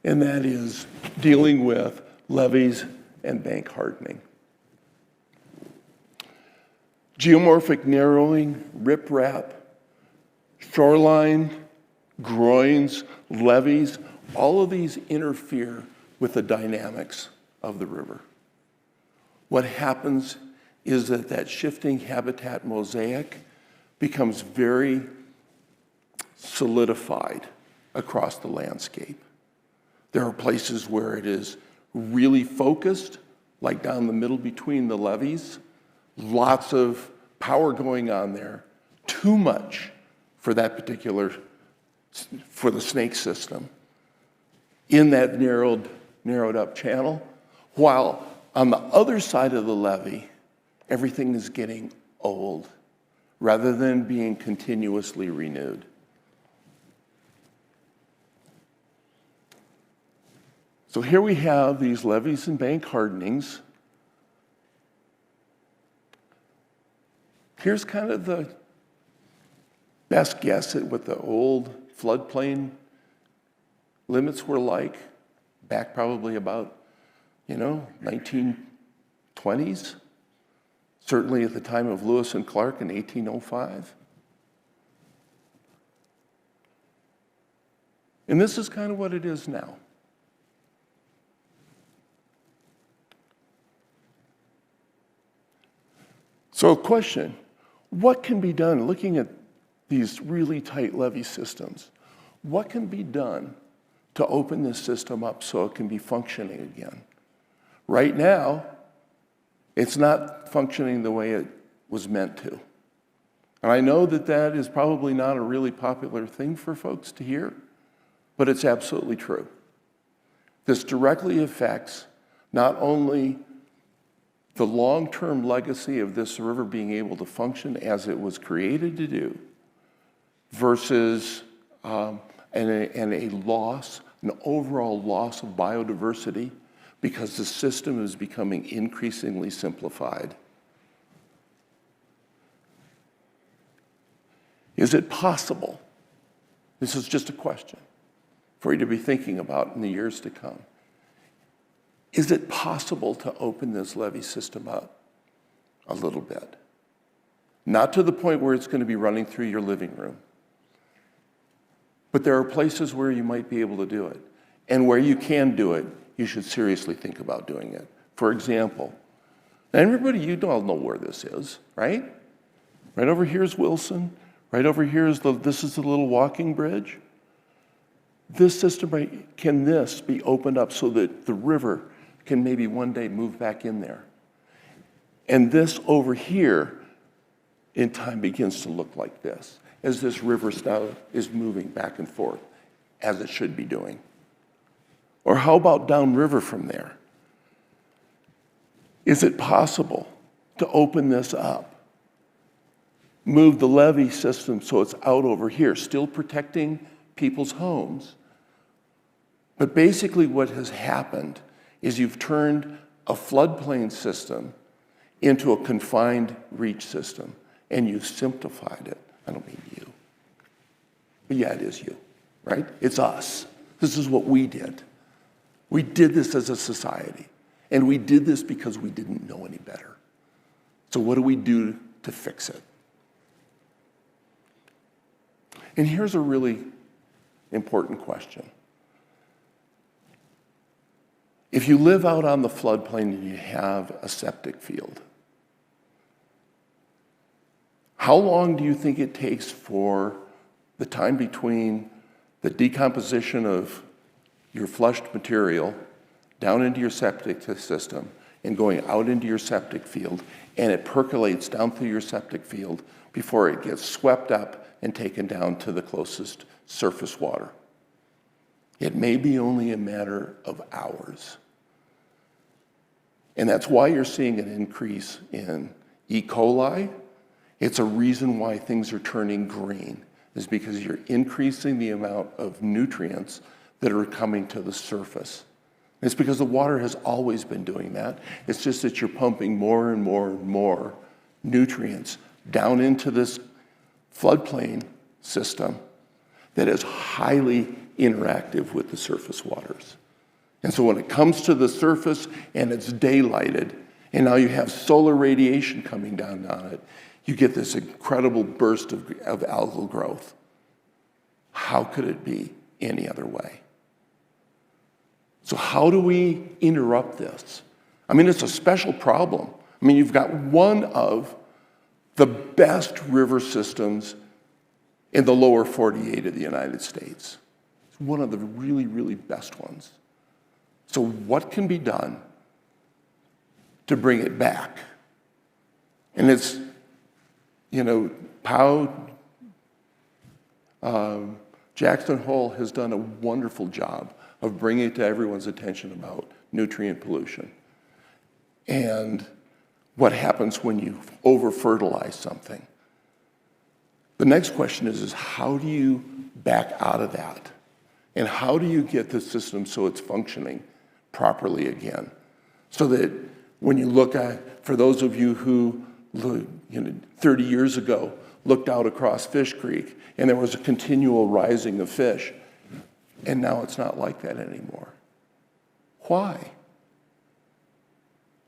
And that is dealing with levees and bank hardening. Geomorphic narrowing, riprap, shoreline, groins, levees, all of these interfere with the dynamics of the river. What happens is that shifting habitat mosaic becomes very solidified across the landscape. There are places where it is really focused, like down the middle between the levees, lots of power going on there, too much for that particular, for the snake system in that narrowed up channel, while on the other side of the levee, everything is getting old rather than being continuously renewed. So here we have these levees and bank hardenings. Here's kind of the best guess at what the old floodplain limits were like, back probably about, 1920s. Certainly at the time of Lewis and Clark in 1805. And this is kind of what it is now. So a question, what can be done, looking at these really tight levee systems, what can be done to open this system up so it can be functioning again? Right now, it's not functioning the way it was meant to. And I know that that is probably not a really popular thing for folks to hear, but it's absolutely true. This directly affects not only the long-term legacy of this river being able to function as it was created to do, versus a loss, an overall loss of biodiversity, because the system is becoming increasingly simplified. Is it possible? This is just a question for you to be thinking about in the years to come. Is it possible to open this levee system up a little bit? Not to the point where it's going to be running through your living room, but there are places where you might be able to do it. And where you can do it, you should seriously think about doing it. For example, everybody, you all know where this is, right? Right over here is Wilson. Right over here is this is the little walking bridge. This system, right, can this be opened up so that the river can maybe one day move back in there? And this over here in time begins to look like this, as this river now is moving back and forth, as it should be doing. Or how about downriver from there? Is it possible to open this up? Move the levee system so it's out over here, still protecting people's homes. But basically what has happened is you've turned a floodplain system into a confined reach system, and you've simplified it. I don't mean you. But yeah, it is you, right? It's us. This is what we did. We did this as a society, and we did this because we didn't know any better. So what do we do to fix it? And here's a really important question. If you live out on the floodplain and you have a septic field, how long do you think it takes for the time between the decomposition of your flushed material down into your septic system and going out into your septic field, and it percolates down through your septic field before it gets swept up and taken down to the closest surface water? It may be only a matter of hours. And that's why you're seeing an increase in E. coli. It's a reason why things are turning green, is because you're increasing the amount of nutrients that are coming to the surface. It's because the water has always been doing that. It's just that you're pumping more and more and more nutrients down into this floodplain system that is highly interactive with the surface waters. And so when it comes to the surface and it's daylighted, and now you have solar radiation coming down on it, you get this incredible burst of algal growth. How could it be any other way? So how do we interrupt this? I mean, it's a special problem. I mean, you've got one of the best river systems in the lower 48 of the United States. It's one of the really, really best ones. So what can be done to bring it back? And it's, you know, Jackson Hole has done a wonderful job of bringing it to everyone's attention about nutrient pollution and what happens when you over-fertilize something. The next question is how do you back out of that? And how do you get the system so it's functioning properly again? So that when you look at, for those of you who, 30 years ago, looked out across Fish Creek and there was a continual rising of fish, and now it's not like that anymore. Why?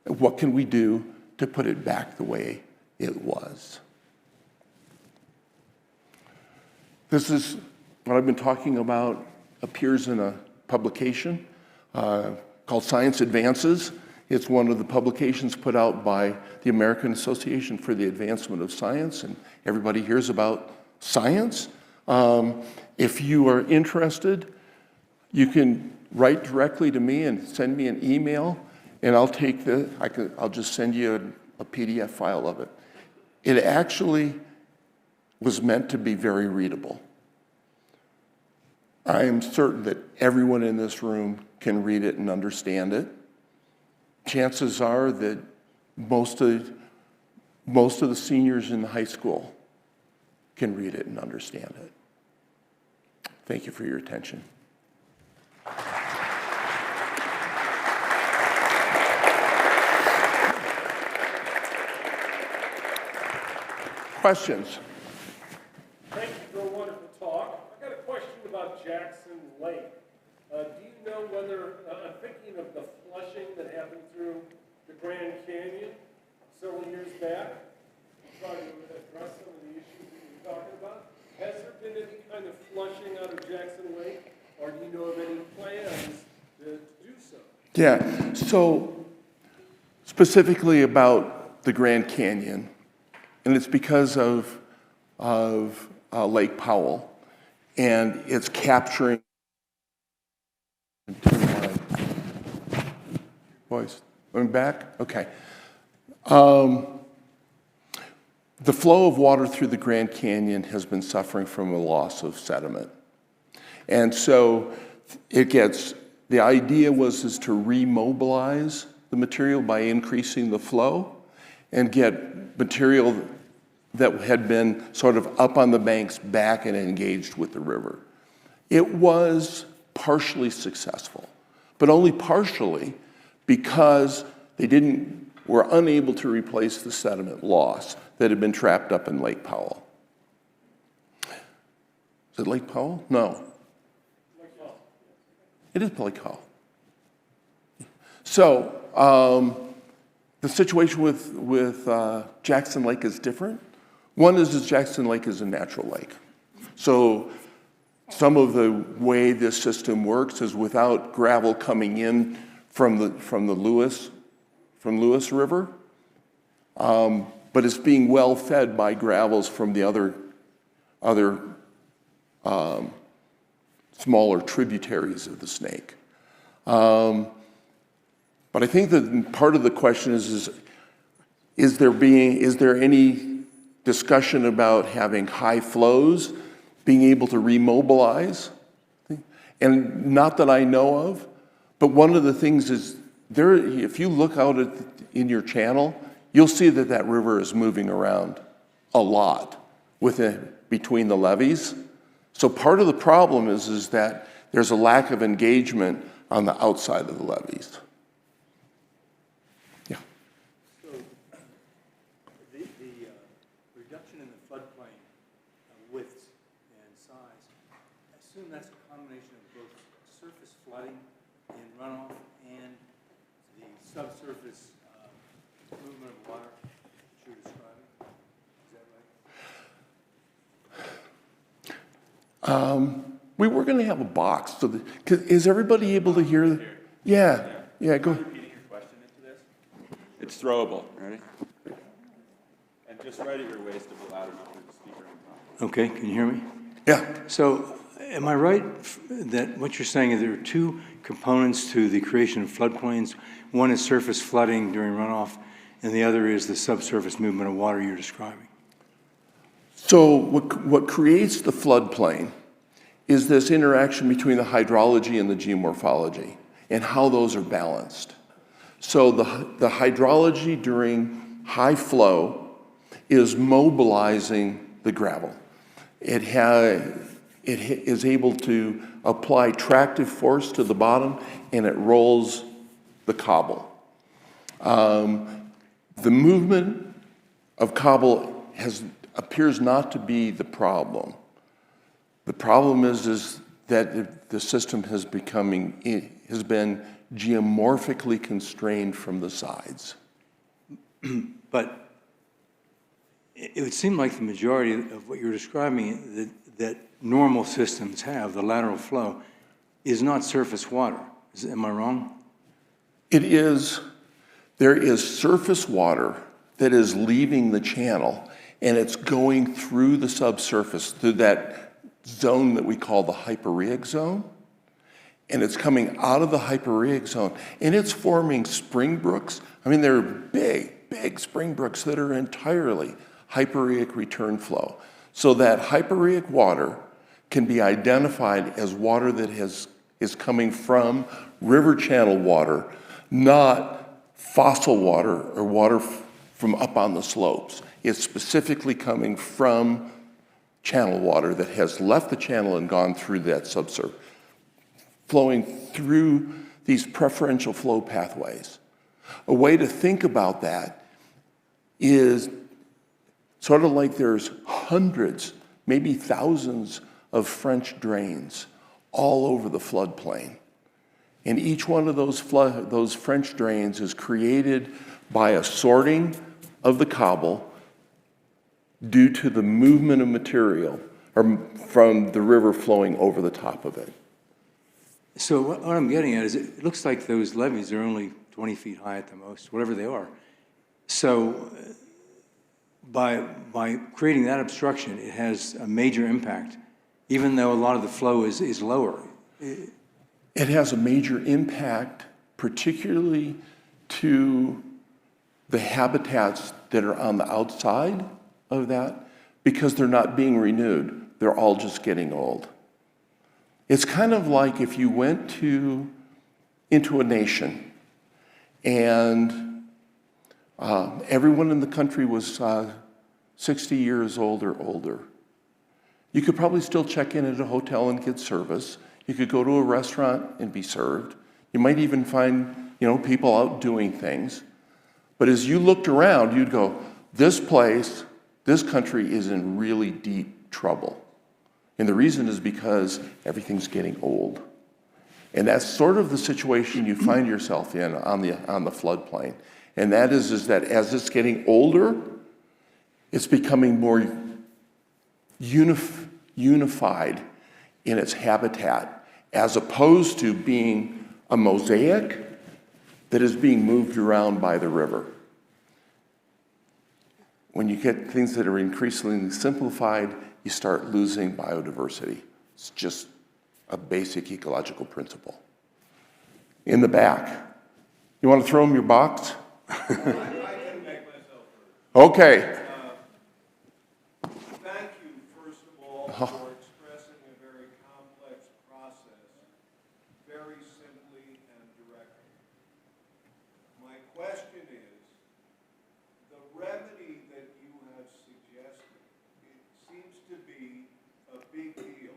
What can we do to put it back the way it was? This is what I've been talking about, appears in a publication called Science Advances. It's one of the publications put out by the American Association for the Advancement of Science, and everybody hears about science. If you are interested, you can write directly to me and send me an email, and I'll take I'll just send you a PDF file of it. It actually was meant to be very readable. I am certain that everyone in this room can read it and understand it. Chances are that most of the seniors in the high school can read it and understand it. Thank you for your attention. Questions? Thank you for a wonderful talk. I got a question about Jackson Lake. Do you know whether, I'm thinking of the flushing that happened through the Grand Canyon several years back. I'm trying to address some of the issues that you're talking about. Has there been any kind of flushing out of Jackson Lake, or do you know of any plans to do so? Yeah, so specifically about the Grand Canyon, and it's because of Lake Powell, and it's capturing. Voice, going back? Okay. The flow of water through the Grand Canyon has been suffering from a loss of sediment. And so the idea was to remobilize the material by increasing the flow and get material that had been sort of up on the banks back and engaged with the river. It was partially successful, but only partially because they were unable to replace the sediment loss that had been trapped up in Lake Powell. Is it Lake Powell? No. Lake Powell. It is Lake Powell. So the situation with Jackson Lake is different. One is Jackson Lake is a natural lake. So some of the way this system works is without gravel coming in from the Lewis River, but it's being well fed by gravels from the other smaller tributaries of the Snake. But I think that part of the question is there any discussion about having high flows, being able to remobilize? And not that I know of, but one of the things is if you look out in your channel, you'll see that river is moving around a lot between the levees. So part of the problem is that there's a lack of engagement on the outside of the levees. Yeah. So the reduction in the floodplain widths and size, I assume that's a combination of both surface flooding and runoff and the subsurface movement of water that you're describing. Is that right? We were going to have a box. So is everybody able to hear? Yeah. Go ahead. Repeating your question into this. It's throwable. Ready? And just right at your waist to be loud enough for the speaker on top. Okay, can you hear me? Yeah. So am I right that what you're saying is there are two components to the creation of floodplains? One is surface flooding during runoff, and the other is the subsurface movement of water you're describing. So what creates the floodplain is this interaction between the hydrology and the geomorphology and how those are balanced. So the hydrology during high flow is mobilizing the gravel. It is able to apply tractive force to the bottom, and it rolls the cobble. The movement of cobble appears not to be the problem. The problem is that the system has been geomorphically constrained from the sides. But it would seem like the majority of what you're describing that normal systems have, the lateral flow, is not surface water. Am I wrong? There is surface water that is leaving the channel, and it's going through the subsurface, through that zone that we call the hyporheic zone, and it's coming out of the hyporheic zone, and it's forming spring brooks. I mean, they're big spring brooks that are entirely hyporheic return flow. So that hyporheic water can be identified as water that is coming from river channel water, not fossil water or water from up on the slopes. It's specifically coming from channel water that has left the channel and gone through that subsurface, flowing through these preferential flow pathways. A way to think about that is sort of like there's hundreds, maybe thousands of French drains all over the floodplain. And each one of those French drains is created by a sorting of the cobble due to the movement of material from the river flowing over the top of it. So what I'm getting at is it looks like those levees are only 20 feet high at the most, whatever they are. So by creating that obstruction, it has a major impact, even though a lot of the flow is lower. It has a major impact, particularly to the habitats that are on the outside of that, because they're not being renewed. They're all just getting old. It's kind of like if you went into a nation and everyone in the country was 60 years old or older. You could probably still check in at a hotel and get service. You could go to a restaurant and be served. You might even find, people out doing things. But as you looked around, you'd go, this country is in really deep trouble. And the reason is because everything's getting old. And that's sort of the situation you find yourself in on the floodplain. And that is that as it's getting older, it's becoming more unified in its habitat, as opposed to being a mosaic that is being moved around by the river. When you get things that are increasingly simplified, you start losing biodiversity. It's just a basic ecological principle. In the back. You want to throw him your box? I can make myself heard. Okay. Thank you, first of all, for expressing a very complex process very simply and directly. My question is, the remedy that you have suggested, it seems to be a big deal.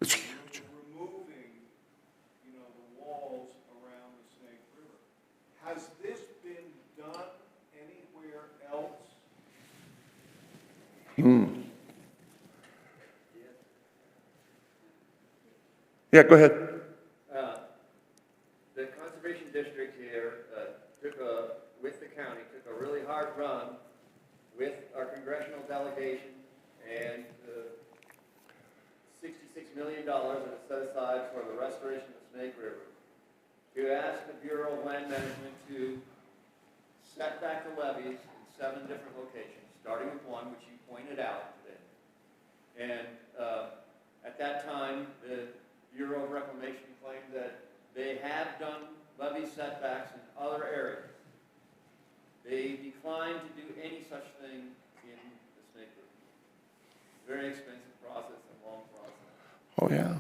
It's huge. Removing, the walls around the Snake River. Has this been done anywhere else? Yeah, go ahead. The conservation district here with the county, took a really hard run with our congressional delegation and $66 million that is set aside for the restoration of Snake River to ask the Bureau of Land Management to set back the levees in 7 different locations, starting with one which you pointed out today. And at that time, the Bureau of Reclamation claimed that they have done levee setbacks in other areas. They declined to do any such thing in the Snake River. Very expensive process and long process. Oh, yeah.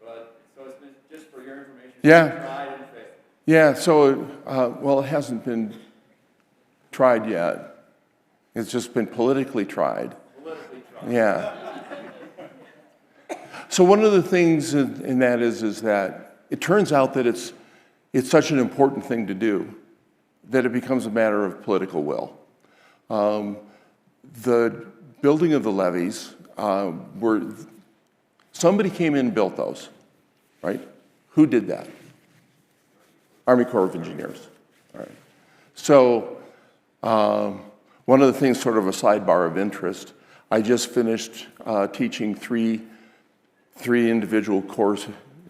But, so it's been, just for your information, Yeah. tried and failed. Yeah, so, well, it hasn't been tried yet. It's just been politically tried. Politically tried. Yeah. So one of the things in that is that it turns out that it's such an important thing to do that it becomes a matter of political will. The building of the levees somebody came in and built those, right? Who did that? Army Corps of Engineers. All right. So one of the things, sort of a sidebar of interest, I just finished teaching three individual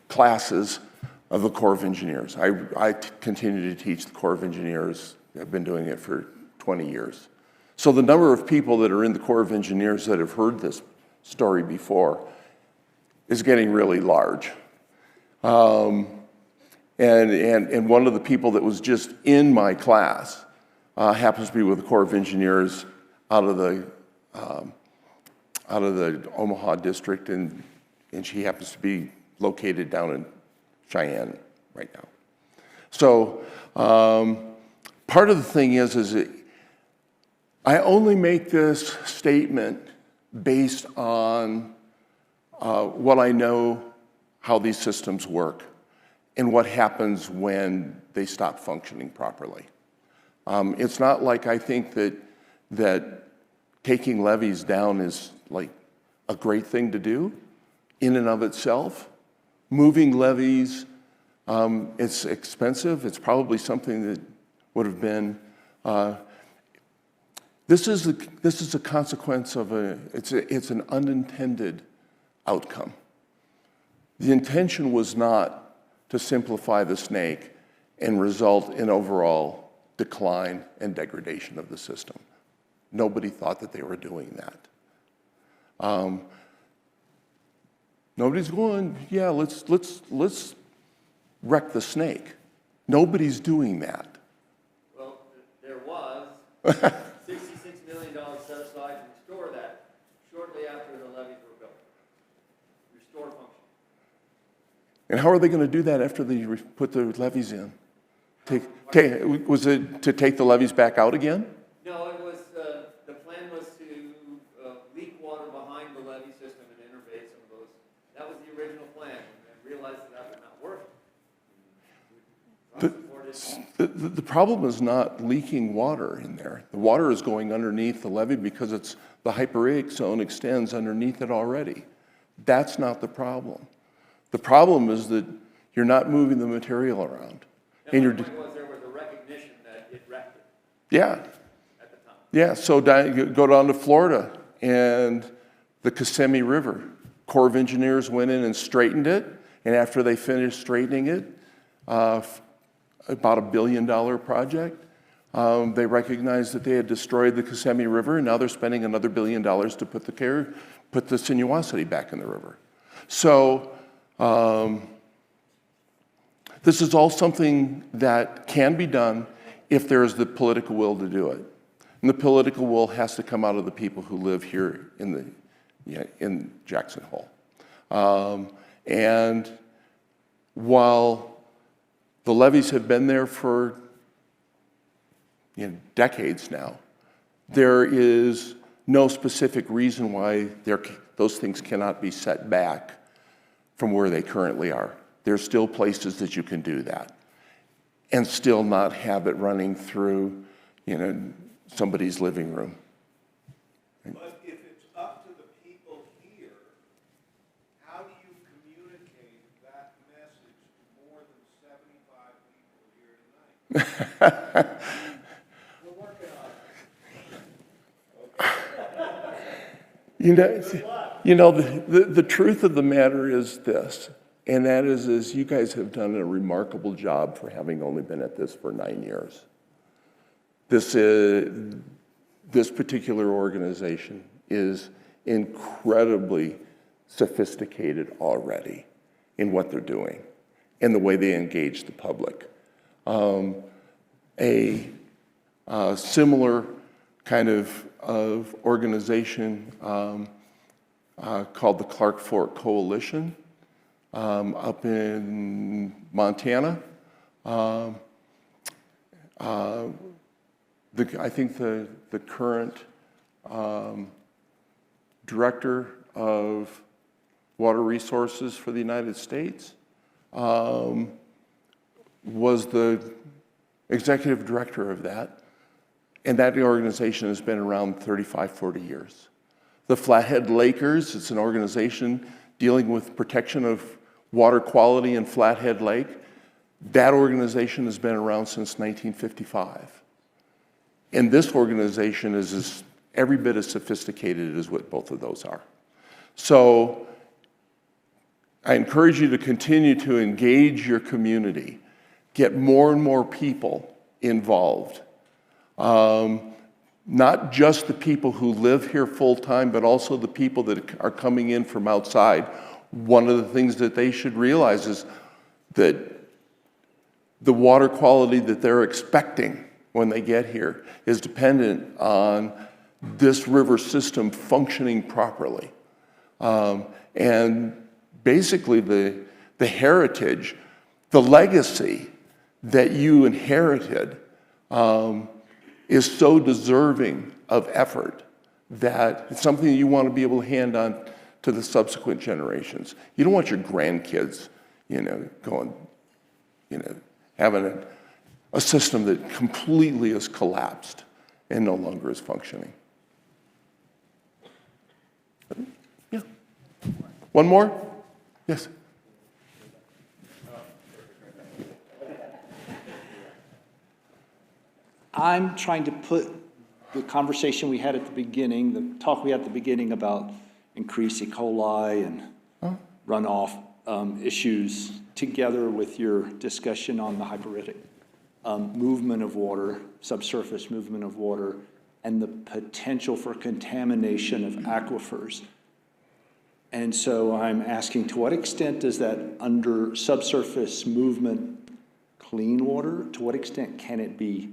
classes of the Corps of Engineers. I continue to teach the Corps of Engineers. I've been doing it for 20 years. So the number of people that are in the Corps of Engineers that have heard this story before is getting really large. And one of the people that was just in my class happens to be with the Corps of Engineers out of the Omaha district, and she happens to be located down in Cheyenne right now. So part of the thing is I only make this statement based on what I know how these systems work and what happens when they stop functioning properly. It's not like I think that taking levees down is like a great thing to do in and of itself. Moving levees, it's expensive. It's probably something that would have been. This is a consequence of it's an unintended outcome. The intention was not to simplify the snake and result in overall decline and degradation of the system. Nobody thought that they were doing that. Nobody's going, yeah, let's wreck the snake. Nobody's doing that. Well, there was $66 million set aside to restore that shortly after the levees were built. Restore function. And how are they going to do that after they put the levees in? Was it to take the levees back out again? No, it was, the plan was to leak water behind the levee system and innervate some of those. That was the original plan, and realized that would not work. The problem is not leaking water in there. The water is going underneath the levee because the hyporheic zone extends underneath it already. That's not the problem. The problem is that you're not moving the material around. And the point was there was a recognition that it wrecked it. Yeah. At the time. Yeah, so go down to Florida and the Kissimmee River. Corps of Engineers went in and straightened it, and after they finished straightening it, about $1 billion project. They recognized that they had destroyed the Kissimmee River, and now they're spending another $1 billion to put the sinuosity back in the river. So this is all something that can be done if there is the political will to do it. And the political will has to come out of the people who live here in Jackson Hole. And while the levees have been there for decades now, there is no specific reason why those things cannot be set back from where they currently are. There's still places that you can do that and still not have it running through, somebody's living room. But if it's up to the people here, how do you communicate that message to more than 75 people here tonight? We're working on it. The truth of the matter is this, and that is you guys have done a remarkable job for having only been at this for 9 years. This particular organization is incredibly sophisticated already in what they're doing and the way they engage the public. A similar kind of organization called the Clark Fork Coalition up in Montana. I think the current director of water resources for the United States was the executive director of that. And that organization has been around 35, 40 years. The Flathead Lakers, it's an organization dealing with protection of water quality in Flathead Lake. That organization has been around since 1955. And this organization is every bit as sophisticated as what both of those are. So I encourage you to continue to engage your community, get more and more people involved. Not just the people who live here full-time, but also the people that are coming in from outside. One of the things that they should realize is that the water quality that they're expecting when they get here is dependent on this river system functioning properly. And basically the heritage, the legacy that you inherited is so deserving of effort that it's something that you want to be able to hand on to the subsequent generations. You don't want your grandkids, going, having a system that completely has collapsed and no longer is functioning. Yeah. One more? Yes. I'm trying to put the conversation we had at the beginning, the talk we had at the beginning about increased E. coli and runoff issues together with your discussion on the hyporheic movement of water, subsurface movement of water, and the potential for contamination of aquifers. And so I'm asking, to what extent does that under subsurface movement clean water, to what extent can it be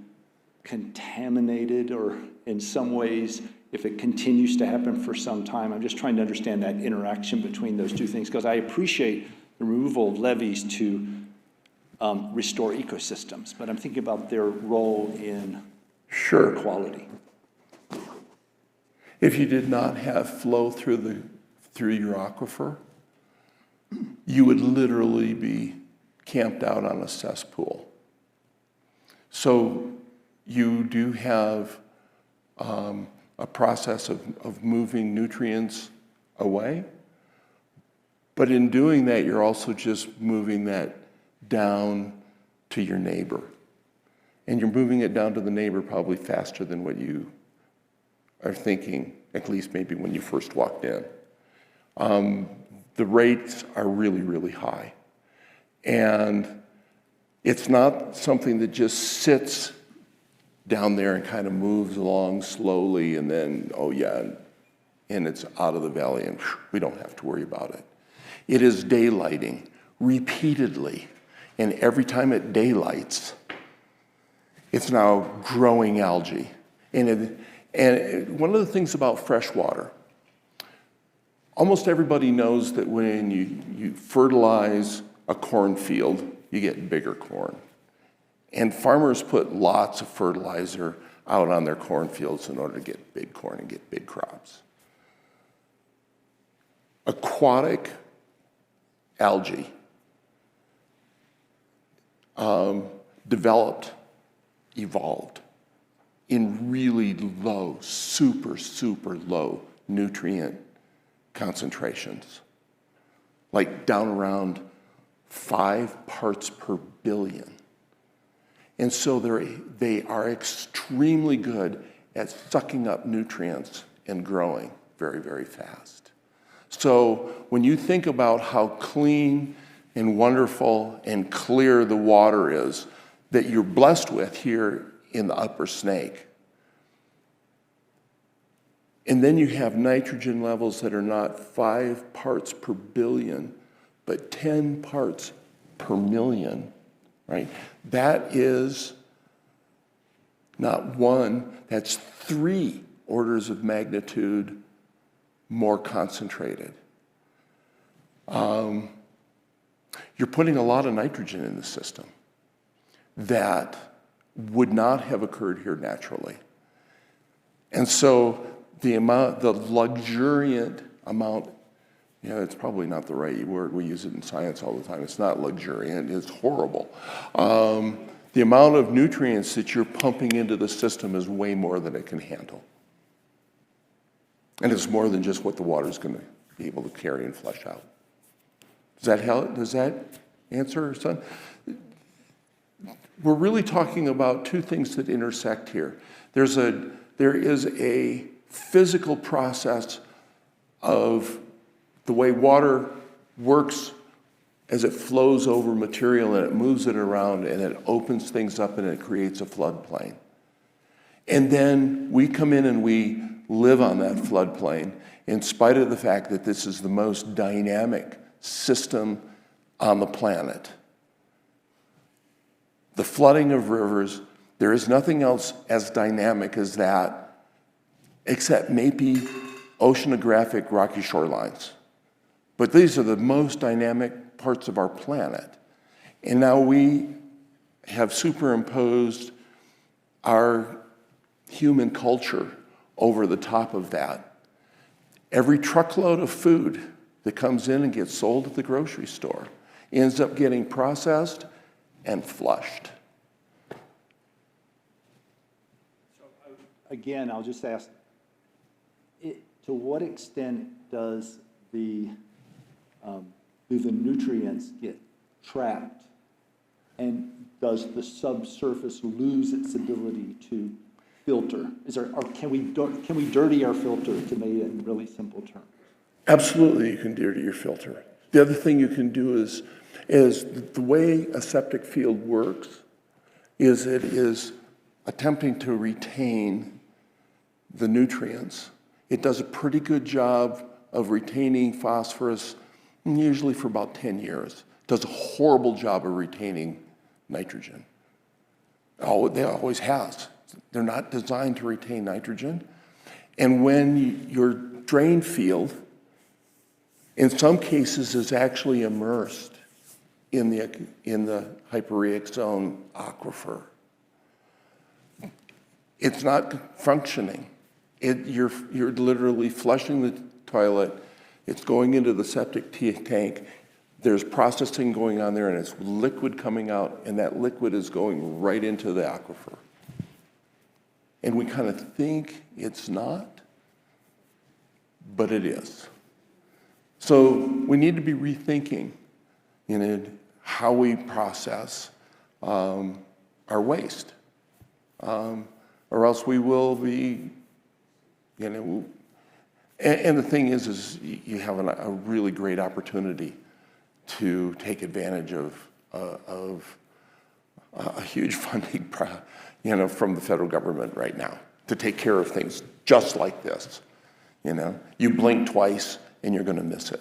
contaminated, or in some ways, if it continues to happen for some time? I'm just trying to understand that interaction between those two things, because I appreciate the removal of levees to restore ecosystems, but I'm thinking about their role in air quality. If you did not have flow through your aquifer, you would literally be camped out on a cesspool. So you do have a process of moving nutrients away, but in doing that, you're also just moving that down to your neighbor. And you're moving it down to the neighbor probably faster than what you are thinking, at least maybe when you first walked in. The rates are really, really high. And It's not something that just sits down there and kind of moves along slowly and then, oh yeah, and it's out of the valley and we don't have to worry about it. It is daylighting repeatedly, and every time it daylights, it's now growing algae. And one of the things about fresh water, almost everybody knows that when you fertilize a cornfield, you get bigger corn. And farmers put lots of fertilizer out on their cornfields in order to get big corn and get big crops. Aquatic algae evolved in really low, super low nutrient concentrations, like down around 5 parts per billion. And so they are extremely good at sucking up nutrients and growing very, very fast. So when you think about how clean and wonderful and clear the water is that you're blessed with here in the Upper Snake, and then you have nitrogen levels that are not 5 parts per billion, but 10 parts per million, right? That is not 1, that's 3 orders of magnitude more concentrated. You're putting a lot of nitrogen in the system that would not have occurred here naturally. And so the luxuriant amount, it's probably not the right word. We use it in science all the time. It's not luxuriant, it's horrible. The amount of nutrients that you're pumping into the system is way more than it can handle. And it's more than just what the water's going to be able to carry and flush out. Does that help? Does that answer, son? We're really talking about 2 things that intersect here. There is a physical process of the way water works as it flows over material and it moves it around and it opens things up and it creates a floodplain. And then we come in and we live on that floodplain in spite of the fact that this is the most dynamic system on the planet. The flooding of rivers, there is nothing else as dynamic as that except maybe oceanographic rocky shorelines. But these are the most dynamic parts of our planet. And now we have superimposed our human culture over the top of that. Every truckload of food that comes in and gets sold at the grocery store ends up getting processed and flushed. So again, I'll just ask, to what extent does do the nutrients get trapped, and does the subsurface lose its ability to filter? Can we dirty our filter, to make it in really simple terms? Absolutely, you can dirty your filter. The other thing you can do is the way a septic field works is it is attempting to retain the nutrients. It does a pretty good job of retaining phosphorus, usually for about 10 years. It does a horrible job of retaining nitrogen. Oh, it always has. They're not designed to retain nitrogen. And when your drain field, in some cases, is actually immersed in the hyporheic zone aquifer, it's not functioning. You're literally flushing the toilet. It's going into the septic tank. There's processing going on there, and it's liquid coming out, and that liquid is going right into the aquifer. And we kind of think it's not, but it is. So we need to be rethinking, how we process our waste, or else we will be, and the thing is you have a really great opportunity to take advantage of a huge funding, from the federal government right now to take care of things just like this. You blink twice and you're going to miss it.